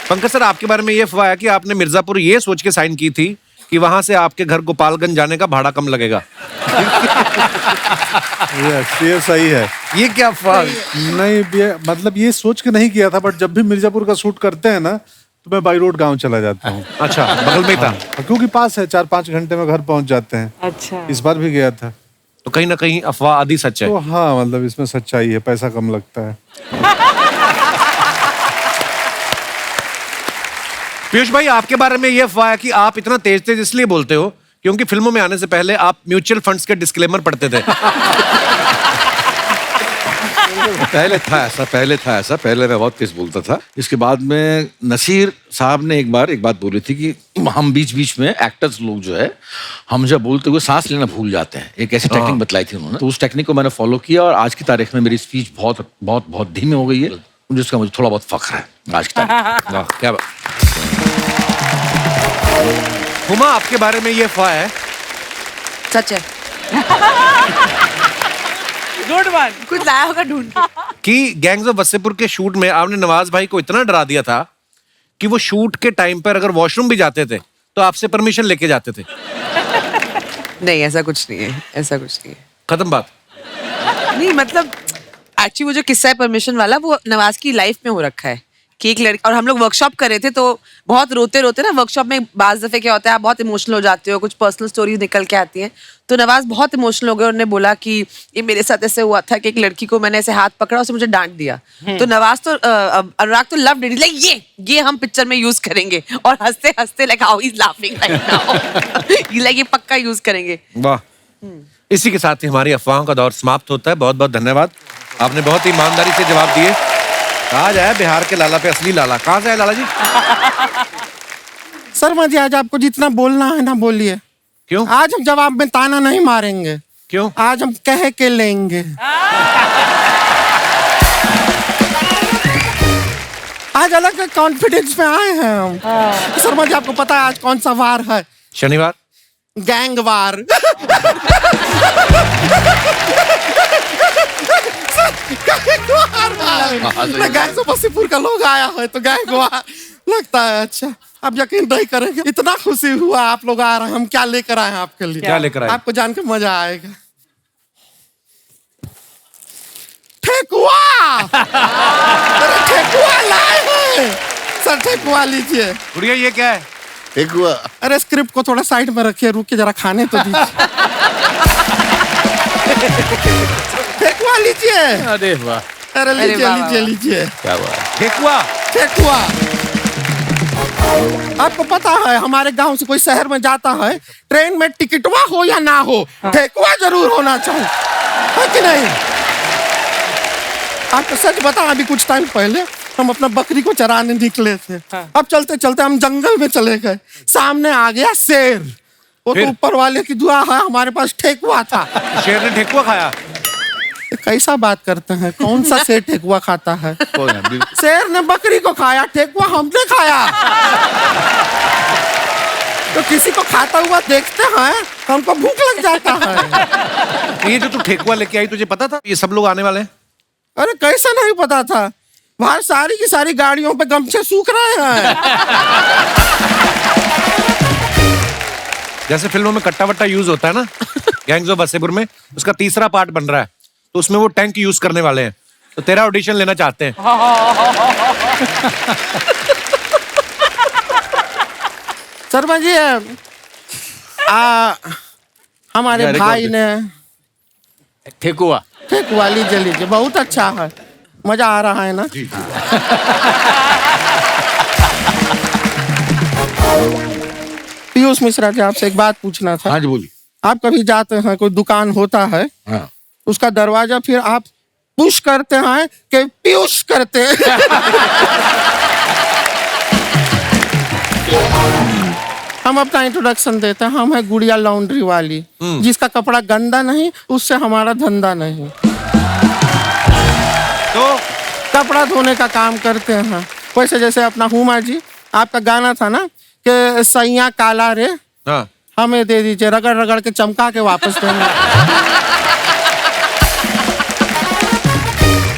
S1: पंकज सर, आपके बारे में ये अफवाह है कि आपने मिर्जापुर ये सोच के साइन की थी कि वहां से आपके घर गोपालगंज जाने का भाड़ा कम लगेगा।
S5: ये सही है।
S1: ये क्या अफवाह?
S5: नहीं, ये मतलब ये सोच के नहीं किया था, बट जब भी मिर्जापुर का शूट करते हैं ना, तो मैं बाई रोड गाँव चला जाता हूँ।
S1: अच्छा, बगल में ही था।
S5: क्योंकि पास है, 4-5 घंटे में घर पहुंच जाते हैं।
S2: अच्छा।
S5: इस बार भी गया था।
S1: तो कहीं ना कहीं अफवाह आधी सच है।
S5: तो हाँ, मतलब इसमें सच्चाई है, पैसा कम लगता है।
S1: पीयूष भाई, आपके बारे में ये अफवाह है कि आप इतना तेज तेज इसलिए बोलते हो क्योंकि फिल्मों में आने से पहले आप म्यूचुअल फंड्स के डिस्क्लेमर पढ़ते थे।
S7: पहले था ऐसा, पहले मैं बहुत तेज बोलता था। इसके बाद में नसीर साहब ने एक बात बोली थी कि हम बीच बीच में एक्टर्स लोग जो है, हम जब बोलते हुए सांस लेना भूल जाते हैं। एक ऐसी टेक्निक बतलाई थी उन्होंने, तो उस टेक्निक को मैंने फॉलो किया और आज की तारीख में मेरी स्पीच बहुत बहुत बहुत धीमी हो गई है, जिसका मुझे थोड़ा बहुत फख्र है आज की तारीख।
S1: वाह, क्या बात। हुमा, आपके बारे में ये अफवाह है?
S6: सच है।
S2: Good one.
S6: कुछ लाया होगा ढूंढ के।
S1: कि गैंग्स ऑफ वसेपुर के शूट में आपने नवाज भाई को इतना डरा दिया था कि वो शूट के टाइम पर अगर वॉशरूम भी जाते थे तो आपसे परमिशन लेके जाते थे।
S6: नहीं, ऐसा कुछ नहीं है, ऐसा कुछ नहीं है।
S1: खत्म बात।
S6: नहीं, मतलब एक्चुअली वो जो किस्सा है परमिशन वाला, वो नवाज की लाइफ में हो रखा है कि एक लड़की, और हम लोग वर्कशॉप कर रहे थे तो बहुत रोते रोते ना, वर्कशॉप में बाज दफे क्या होता है, आप बहुत इमोशनल हो जाते हो, कुछ पर्सनल स्टोरीज निकल के आती हैं। तो नवाज बहुत इमोशनल हो गए, उन्होंने बोला कि ये मेरे साथ ऐसे हुआ था कि एक लड़की को मैंने ऐसे हाथ पकड़ा, उसने मुझे डांट दिया। तो नवाज तो अनुराग तो लव डिड, लाइक ये हम पिक्चर में यूज करेंगे, और हंसते हंसते like how he is laughing right now, like ये पक्का यूज करेंगे।
S1: वाह। इसी के साथ ही हमारी अफवाहों का दौर समाप्त होता है। बहुत बहुत धन्यवाद, आपने बहुत ही ईमानदारी से जवाब दिए। कहा जाए बिहार के लाला पे असली लाला। कहाँ से है लाला जी?
S10: शर्मा जी, आज आपको जितना बोलना है ना बोलिए।
S1: क्यों?
S10: आज हम जवाब में ताना नहीं मारेंगे।
S1: क्यों?
S10: आज हम कह के लेंगे। आज अलग कॉन्फिडेंस में आए हैं हम। शर्मा जी, आपको पता है आज कौन सा वार है?
S1: शनिवार।
S10: Gang war. Gang of Wasseypur का लोग आया है तो गैंग वार लगता है। अच्छा, आप यकीन नहीं करेंगे, इतना खुशी हुआ आप लोग आ रहे हैं। हम क्या लेकर आए हैं आपके लिए,
S1: क्या लेकर आए?
S10: आपको जान के मजा आएगा। ठेकुआ अरे ठेकुआ लाए हैं सर, ठेकुआ लीजिए।
S1: गुड़िया ये क्या है?
S3: एक हुआ।
S10: अरे स्क्रिप्ट को थोड़ा साइड में रखिए, रुक के जरा खाने तो दीजिए। ठेकुआ लीजिए।
S4: अरे वाह,
S10: अरे लीजिए
S6: वाह,
S10: लीजिए
S6: वाह।
S10: लीजिए
S4: क्या बात।
S1: ठेकुआ।
S10: ठेकुआ। आपको पता है हमारे गांव से कोई शहर में जाता है, ट्रेन में टिकटवा हो या ना हो, ठेकुआ जरूर होना चाहिए, है कि नहीं? आपको सच बता, अभी कुछ टाइम पहले हम अपना बकरी को चराने निकले थे। अब चलते चलते हम जंगल में चले गए, सामने आ गया शेर। वो तो
S1: फिर?
S10: ऊपर वाले की दुआ है, हमारे पास ठेकुआ था।
S1: शेर ने ठेकुआ खाया?
S10: कैसा बात करते हैं, कौन सा शेर ठेकुआ खाता है? शेर ने बकरी को खाया, ठेकुआ हमने खाया। तो किसी को खाता हुआ देखते हैं हमको भूख लग जाता है।
S1: ये जो तू ठेकुआ लेके आई, तुझे पता था ये सब लोग आने वाले हैं?
S10: अरे कैसा नहीं पता था, बाहर सारी की सारी गाड़ियों पे गमछे सूख रहे हैं।
S1: जैसे फिल्मों में कट्टा वट्टा यूज होता है ना, गैंग्स ऑफ वासेपुर में, उसका तीसरा पार्ट बन रहा है, तो उसमें वो टैंक यूज करने वाले हैं, तो तेरा ऑडिशन लेना चाहते हैं।
S10: शर्मा जी, हमारे
S4: अरे
S10: भाई ने
S4: ठेकुआ।
S10: ठेकुआ लीजिए लीजिए, बहुत अच्छा है, मजा आ रहा है ना? पीयूष मिश्रा जी, आपसे एक बात पूछना था।
S7: हाँ जी बोलिए।
S10: आप कभी जाते हैं, कोई दुकान होता है,
S7: हाँ।
S10: उसका दरवाजा फिर आप पुश करते हैं कि पीयूष करते हैं? हम अपना इंट्रोडक्शन देते हैं, हम है गुड़िया लॉन्ड्री वाली, जिसका कपड़ा गंदा नहीं, उससे हमारा धंधा नहीं।
S1: तो
S10: कपड़ा धोने का काम करते हैं। वैसे जैसे अपना हुमा जी, आपका गाना था ना कि सैया काला रे,
S1: हाँ,
S10: हमें दे दीजिए, रगड़ रगड़ के चमका के वापस देंगे।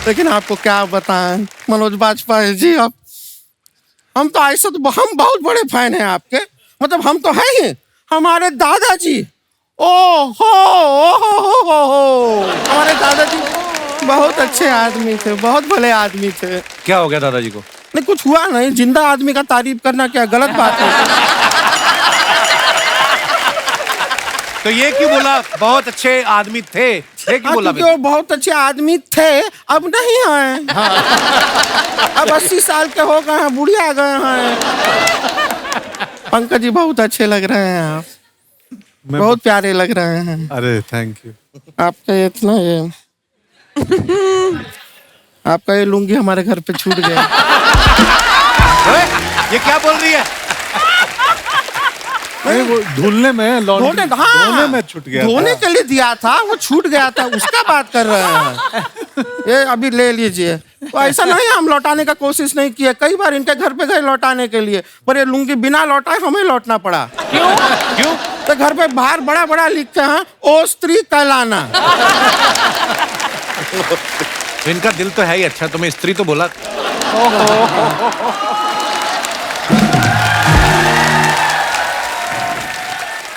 S10: लेकिन आपको क्या बताएं मनोज बाजपेयी जी, अब हम तो ऐसे तो हम बहुत बड़े फैन हैं आपके, मतलब हम तो हैं ही। हमारे दादाजी, ओ हो, हमारे दादाजी बहुत अच्छे आदमी थे, बहुत भले आदमी थे।
S1: क्या हो गया दादाजी को?
S10: नहीं कुछ हुआ नहीं, जिंदा आदमी का तारीफ करना क्या गलत बात है?
S1: तो ये क्यों बोला बहुत अच्छे आदमी थे? ये क्यों बोला?
S10: क्योंकि वो बहुत अच्छे आदमी थे, अब नहीं हैं। अब 80 साल के हो गए हैं, बुढ़िया गए हैं। पंकज जी बहुत अच्छे लग रहे हैं आप, बहुत प्यारे लग रहे हैं।
S5: अरे थैंक यू।
S10: आपका इतना ये आपका ये लुंगी हमारे घर पे छूट गया।
S1: ओए, ये क्या बोल रही है?
S5: नहीं वो धुलने में धोने में छूट गया,
S10: धोने के लिए दिया था, वो छूट गया था, उसका बात कर रहे हैं। ये अभी ले लीजिए। तो ऐसा नहीं है हम लौटाने का कोशिश नहीं किया, कई बार इनके घर पे गए लौटाने के लिए, पर ये लुंगी बिना लौटाए हमें लौटना पड़ा।
S1: क्यों?
S10: तो घर पे बाहर बड़ा बड़ा लिखे हैं, ओ स्त्री कहलाना।
S1: इनका दिल तो है ही अच्छा, तुम्हें स्त्री तो बोला।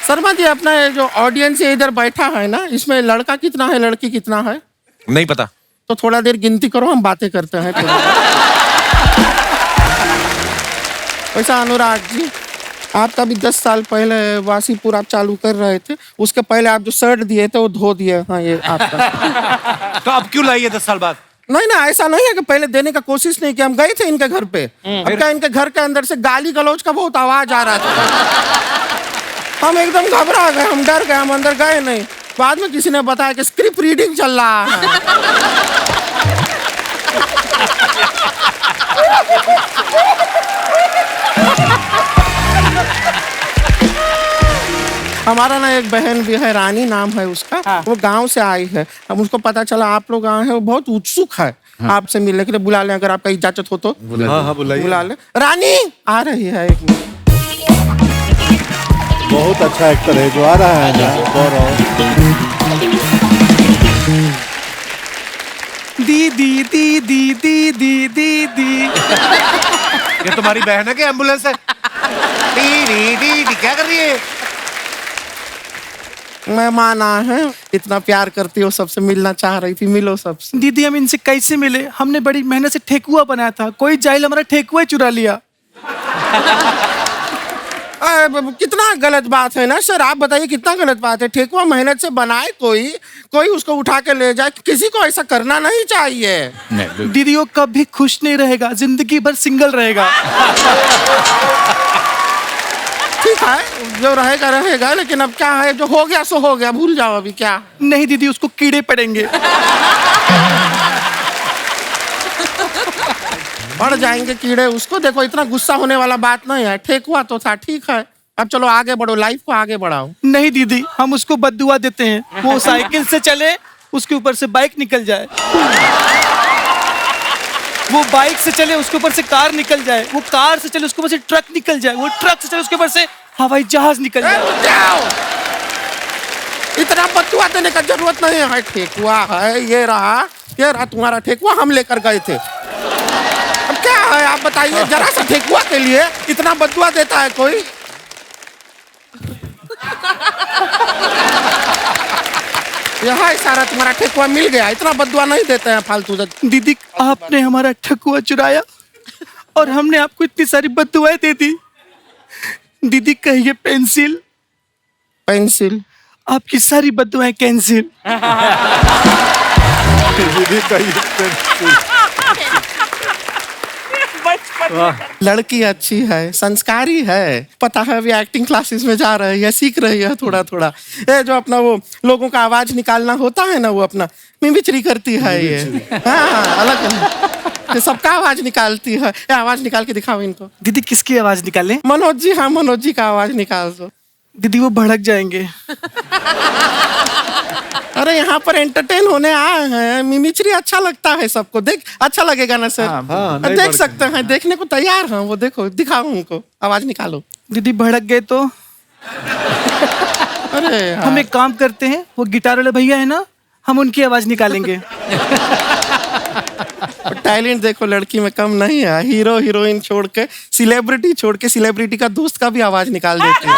S10: शर्मा जी, अपना ये जो ऑडियंस इधर बैठा है ना, इसमें लड़का कितना है, लड़की कितना है?
S1: नहीं पता।
S10: तो थोड़ा देर गिनती करो, हम बातें करते हैं। वैसा अनुराग जी, आपका भी 10 साल पहले वासीपुर आप चालू कर रहे थे, उसके पहले आप जो शर्ट दिए थे वो धो दिए। हाँ ये आपका।
S1: तो अब क्यों लाई है 10 साल बाद?
S10: नहीं ना, ऐसा नहीं है कि पहले देने का कोशिश नहीं किया, हम गए थे इनके घर पे। अब क्या इनके घर के अंदर से गाली गलौज का बहुत आवाज आ रहा था, हम एकदम घबरा गए, हम डर गए, हम अंदर गए नहीं। बाद में किसी ने बताया कि स्क्रिप्ट रीडिंग चल रहा है। हमारा ना एक बहन भी है, रानी नाम है उसका।
S2: हाँ।
S10: वो गांव से आई है, अब उसको पता चला आप लोग आए हैं, वो बहुत उत्सुक है आपसे मिलने के लिए। बुला लें अगर आपका इजाजत हो तो।
S5: हाँ बुलाइए।
S10: बुला ले। रानी आ रही है, एक मिनट।
S5: बहुत अच्छा एक्टर है जो आ रहा है ना, गौरव।
S1: दीदी दीदी दीदी दीदी। ये तुम्हारी बहन है कि एम्बुलेंस है? दीदी दीदी क्या कर रही है?
S10: मेहमान आए हैं, इतना प्यार करती हो, सबसे मिलना चाह रही थी, मिलो सबसे।
S11: दीदी हम इनसे कैसे मिले? हमने बड़ी मेहनत से ठेकुआ बनाया था, कोई जाहिल हमारा ठेकुआ ही चुरा लिया।
S10: कितना गलत बात है ना सर, आप बताइए कितना गलत बात है। ठेकुआ मेहनत से बनाए कोई उसको उठा के ले जाए, किसी को ऐसा करना नहीं चाहिए।
S11: दीदी वो कभी खुश नहीं रहेगा, जिंदगी भर सिंगल रहेगा।
S10: ठीक है, जो रहेगा रहेगा, लेकिन अब क्या है, जो हो गया सो हो गया, भूल जाओ अभी। क्या
S11: नहीं दीदी, उसको कीड़े पड़ेंगे।
S10: पड़ जाएंगे कीड़े उसको, देखो इतना गुस्सा होने वाला बात नहीं है, ठेकुआ तो था, ठीक है। अब चलो आगे बढ़ो, लाइफ को आगे बढ़ाओ।
S11: नहीं दीदी, हम उसको बद्दुआ देते हैं, वो साइकिल से चले, उसके ऊपर से बाइक निकल जाए, वो बाइक से चले, उसके ऊपर से कार निकल जाए, वो कार से चले, उसके ऊपर से ट्रक निकल जाए, वो ट्रक से चले, उसके ऊपर से हवाई जहाज निकल जाए।
S10: इतना बद्दुआ देने का जरूरत नहीं है, ठेकुआ है, ये रहा तुम्हारा ठेकुआ, हम लेकर गए थे। अब क्या है आप बताइए, जरा सा ठेकुआ के लिए इतना बद्दुआ देता है कोई? यहाँ सारा तुम्हारा ठेकुआ मिल गया, इतना बद्दुआ नहीं देते हैं फालतू।
S11: दीदी आपने हमारा ठेकुआ चुराया और हमने आपको इतनी सारी बद्दुआएं दे दी। दीदी कहिए पेंसिल,
S10: पेंसिल,
S11: आपकी सारी बद्दुआएं कैंसिल।
S5: दीदी कहिए पेंसिल।
S10: लड़की अच्छी है, संस्कारी है, पता है अभी एक्टिंग क्लासेस में जा रही है, सीख रही है थोड़ा थोड़ा। ये जो अपना वो लोगों का आवाज निकालना होता है ना, वो अपना मिमिक्री करती है ये। हाँ, अलग ये सबका आवाज निकालती है। ये आवाज निकाल के दिखाओ इनको।
S11: दीदी किसकी आवाज निकालें?
S10: मनोज जी, हाँ मनोज जी का आवाज निकाल दो।
S11: दीदी वो भड़क जाएंगे।
S10: अरे यहाँ पर एंटरटेन होने आए हैं, मिमिक्री अच्छा लगता है सबको, देख अच्छा लगेगा ना सर?
S5: हाँ,
S10: देख सकते हैं, देखने को तैयार हैं वो, देखो दिखाओ उनको, आवाज निकालो।
S11: दीदी भड़क गए तो?
S10: अरे
S11: हम एक काम करते हैं, वो गिटार वाले भैया है ना, हम उनकी आवाज निकालेंगे।
S10: टैलेंट देखो लड़की में कम नहीं है, हीरो हीरोइन छोड़ के, सेलिब्रिटी छोड़ के, सेलिब्रिटी का दोस्त का भी आवाज निकाल देती है।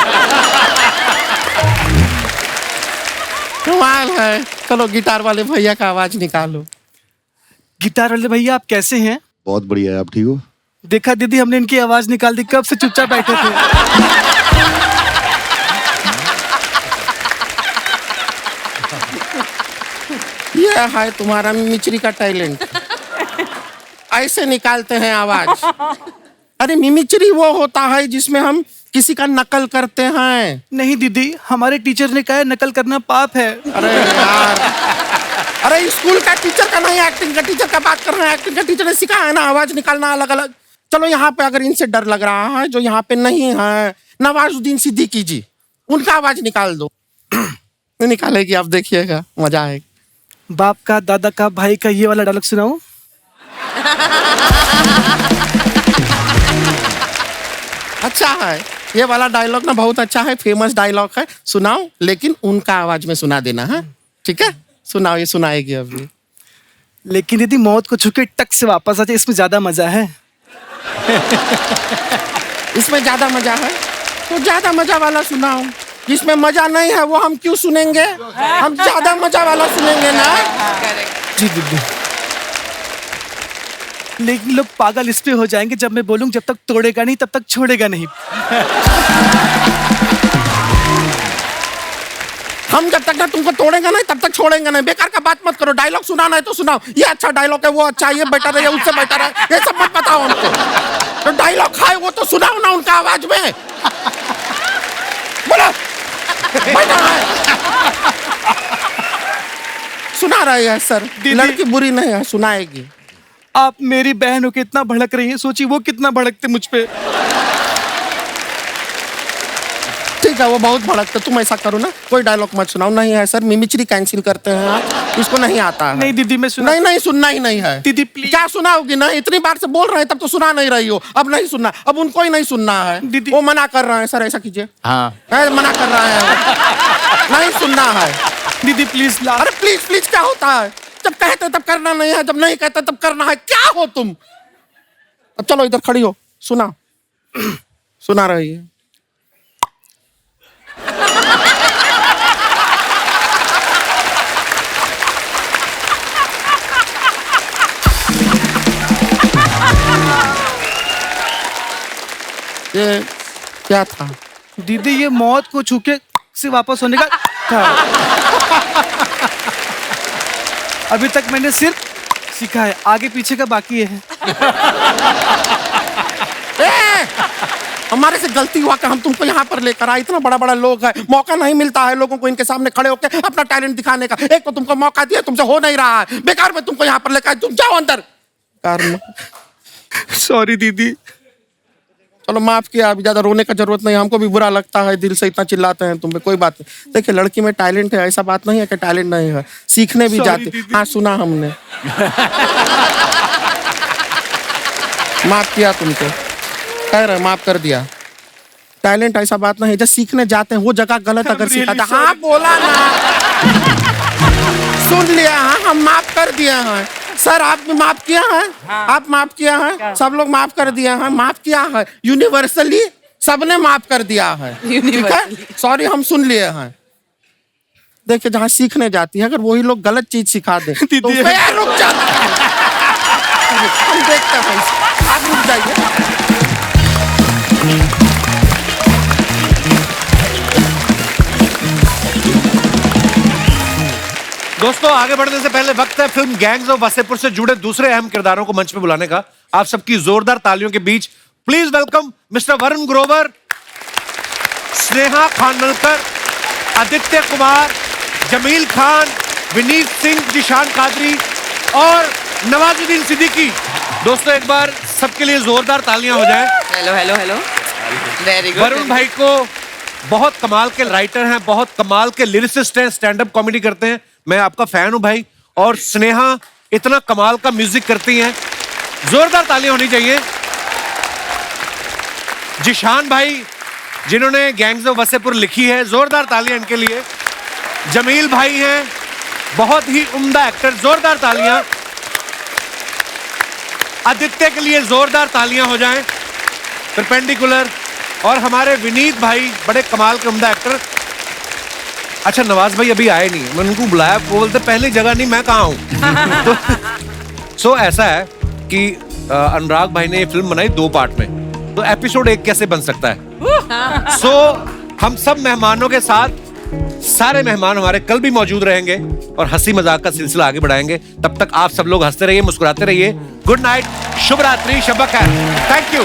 S10: कमाल है। चलो गिटार वाले भैया का आवाज निकालो।
S11: गिटार वाले भैया आप कैसे हैं?
S7: बहुत बढ़िया है, आप ठीक हो?
S11: देखा दीदी, हमने इनकी आवाज निकाल दी, कब से चुपचाप बैठे थे।
S10: ये है तुम्हारा मिमिक्री का टैलेंट, ऐसे निकालते हैं आवाज। अरे मिमिक्री वो होता है जिसमें हम किसी का नकल करते हैं।
S11: नहीं दीदी, हमारे टीचर ने कहा है नकल करना पाप है।
S10: अरे यार, अरे स्कूल का टीचर का नहीं, एक्टिंग का टीचर का बात कर रहे हैं। एक्टिंग का टीचर ने सिखाया है ना आवाज निकालना अलग अलग। चलो यहाँ पे अगर इनसे डर लग रहा है, जो यहाँ पे नहीं है, नवाजुद्दीन सिद्दीकी जी, उनका आवाज निकाल दो। निकालेगी, आप देखिएगा, मजा आएगा।
S11: बाप का, दादा का, भाई का, ये वाला डायलॉग सुनाओ।
S10: अच्छा है, ये वाला डायलॉग ना बहुत अच्छा है, फेमस डायलॉग है, सुनाओ, लेकिन उनका आवाज में सुना देना है, ठीक है? सुनाओ, ये सुनाएगी अभी।
S11: लेकिन दीदी मौत को छू के टक से वापस आ जाए, इसमें ज्यादा मजा है।
S10: इसमें ज्यादा मजा है तो ज्यादा मजा वाला सुनाओ। जिसमें मजा नहीं है वो हम क्यों सुनेंगे? हम ज्यादा मजा वाला सुनेंगे ना।
S11: जी दीदी, लेकिन लोग पागल इस पे हो जाएंगे जब मैं बोलूं जब तक तोड़ेगा नहीं तब तक छोड़ेगा नहीं।
S10: हम जब तक ना तुमको तोड़ेंगे नहीं तब तक छोड़ेंगे नहीं। बेकार का बात मत करो, डायलॉग सुनाना है तो सुनाओ। ये अच्छा डायलॉग है, वो अच्छा है, ये बेटर है, ये उससे बेटर है, ये सब मत बताओ हमको। तो डायलॉग है वो तो सुनाओ ना उनका आवाज में। बोलो, बेटर है। सुना रही है सर, लड़की बुरी नहीं है, सुनाएगी।
S11: आप मेरी बहन हो के इतना भड़क रही हैं, सोचिए वो कितना भड़कते मुझ पे।
S10: ठीक है, वो बहुत भड़कते, तुम ऐसा करो ना, कोई डायलॉग मत सुनाओ। नहीं है सर, मिमिक्री कैंसिल करते हैं आप, इसको नहीं आता है।
S11: नहीं दीदी, मैं सुना
S10: नहीं सुनना ही नहीं है
S11: दीदी, प्लीज।
S10: क्या सुनाओगी ना? इतनी बार से बोल रहे हैं तब तो सुना नहीं रही हो। अब नहीं सुनना, अब उनको ही नहीं सुनना है
S11: दीदी।
S10: वो मना कर रहे हैं सर, ऐसा कीजिए।
S4: हाँ
S10: मना कर रहे हैं, नहीं सुनना है।
S11: दीदी प्लीज।
S10: अरे प्लीज प्लीज क्या होता है? जब कहते तब करना नहीं है, जब नहीं कहते तब करना है। क्या हो तुम? अब चलो इधर खड़ी हो, सुना। सुना रही है। ये क्या था?
S11: दीदी ये मौत को छूके से वापस होने का था। अभी तक मैंने सिर्फ सीखा है, आगे पीछे का बाकी है।
S10: हमारे से गलती हुआ कि हम तुमको यहाँ पर लेकर आए। इतना बड़ा बड़ा लोग है, मौका नहीं मिलता है लोगों को इनके सामने खड़े होकर अपना टैलेंट दिखाने का। एक तो तुमको मौका दिया, तुमसे हो नहीं रहा है, बेकार में तुमको यहाँ पर लेकर आए। तुम जाओ अंदर।
S11: सॉरी दीदी।
S10: चलो माफ किया, अभी ज्यादा रोने का जरूरत नहीं। हमको भी बुरा लगता है, दिल से इतना चिल्लाते हैं तुम पे, कोई बात नहीं। देखिए लड़की में टैलेंट है, ऐसा बात नहीं है कि टैलेंट नहीं है, सीखने भी जाते। हाँ सुना हमने। माफ किया तुमको, कह रहे माफ कर दिया। टैलेंट ऐसा बात नहीं है, जब सीखने जाते हैं वो जगह गलत अगर सिखाता। हाँ बोला ना, सुन लिया। हाँ हम माफ कर दिया है सर, आप भी माफ किया है। हाँ। आप माफ किया है, सब लोग माफ कर दिया है, माफ किया है यूनिवर्सली, सबने माफ कर दिया है। ठीक है, सॉरी हम सुन लिए हैं। देखिए जहाँ सीखने जाती है अगर वही लोग गलत चीज सिखा दे तो रुक जाता है। हम देखते हैं, आप रुक जाइए।
S1: दोस्तों आगे बढ़ने से पहले वक्त है फिल्म गैंग्स ऑफ वासेपुर से जुड़े दूसरे अहम किरदारों को मंच पे बुलाने का। आप सबकी जोरदार तालियों के बीच please welcome mister Varun Grover, Sneha Khanvilkar, Aditya Kumar, Jameel Khan, Vineet Singh, Zeeshan Quadri और नवाजुद्दीन सिद्दीकी। दोस्तों एक बार सबके लिए जोरदार तालियां हो जाएं।
S6: Hello hello hello, very good.
S1: Varun भाई को बहुत कमाल के राइटर हैं, बहुत कमाल के लिरिसिस्ट हैं, स्टैंड अप कॉमेडी करते हैं, मैं आपका फैन हूं भाई। और स्नेहा इतना कमाल का म्यूजिक करती हैं, जोरदार तालियां होनी चाहिए। जिशान भाई जिन्होंने गैंग्स ऑफ वासेपुर लिखी है, जोरदार तालियां इनके लिए। जमील भाई हैं, बहुत ही उम्दा एक्टर, जोरदार तालियां। आदित्य के लिए जोरदार तालियां हो जाएं। परपेंडिकुलर। और हमारे विनीत भाई बड़े कमाल के उम्दा एक्टर। अच्छा नवाज भाई अभी आए नहीं, मैंने उनको बुलाया, वो बोलते पहली जगह नहीं, मैं कहाँ हूँ। सो ऐसा है कि अनुराग भाई ने ये फिल्म बनाई 2 पार्ट में, तो एपिसोड 1 कैसे बन सकता है। सो हम सब मेहमानों के साथ सारे मेहमान हमारे कल भी मौजूद रहेंगे और हंसी मजाक का सिलसिला आगे बढ़ाएंगे। तब तक आप सब लोग हंसते रहिए, मुस्कुराते रहिए। गुड नाइट, शुभ रात्रि, शब बखैर। Thank you.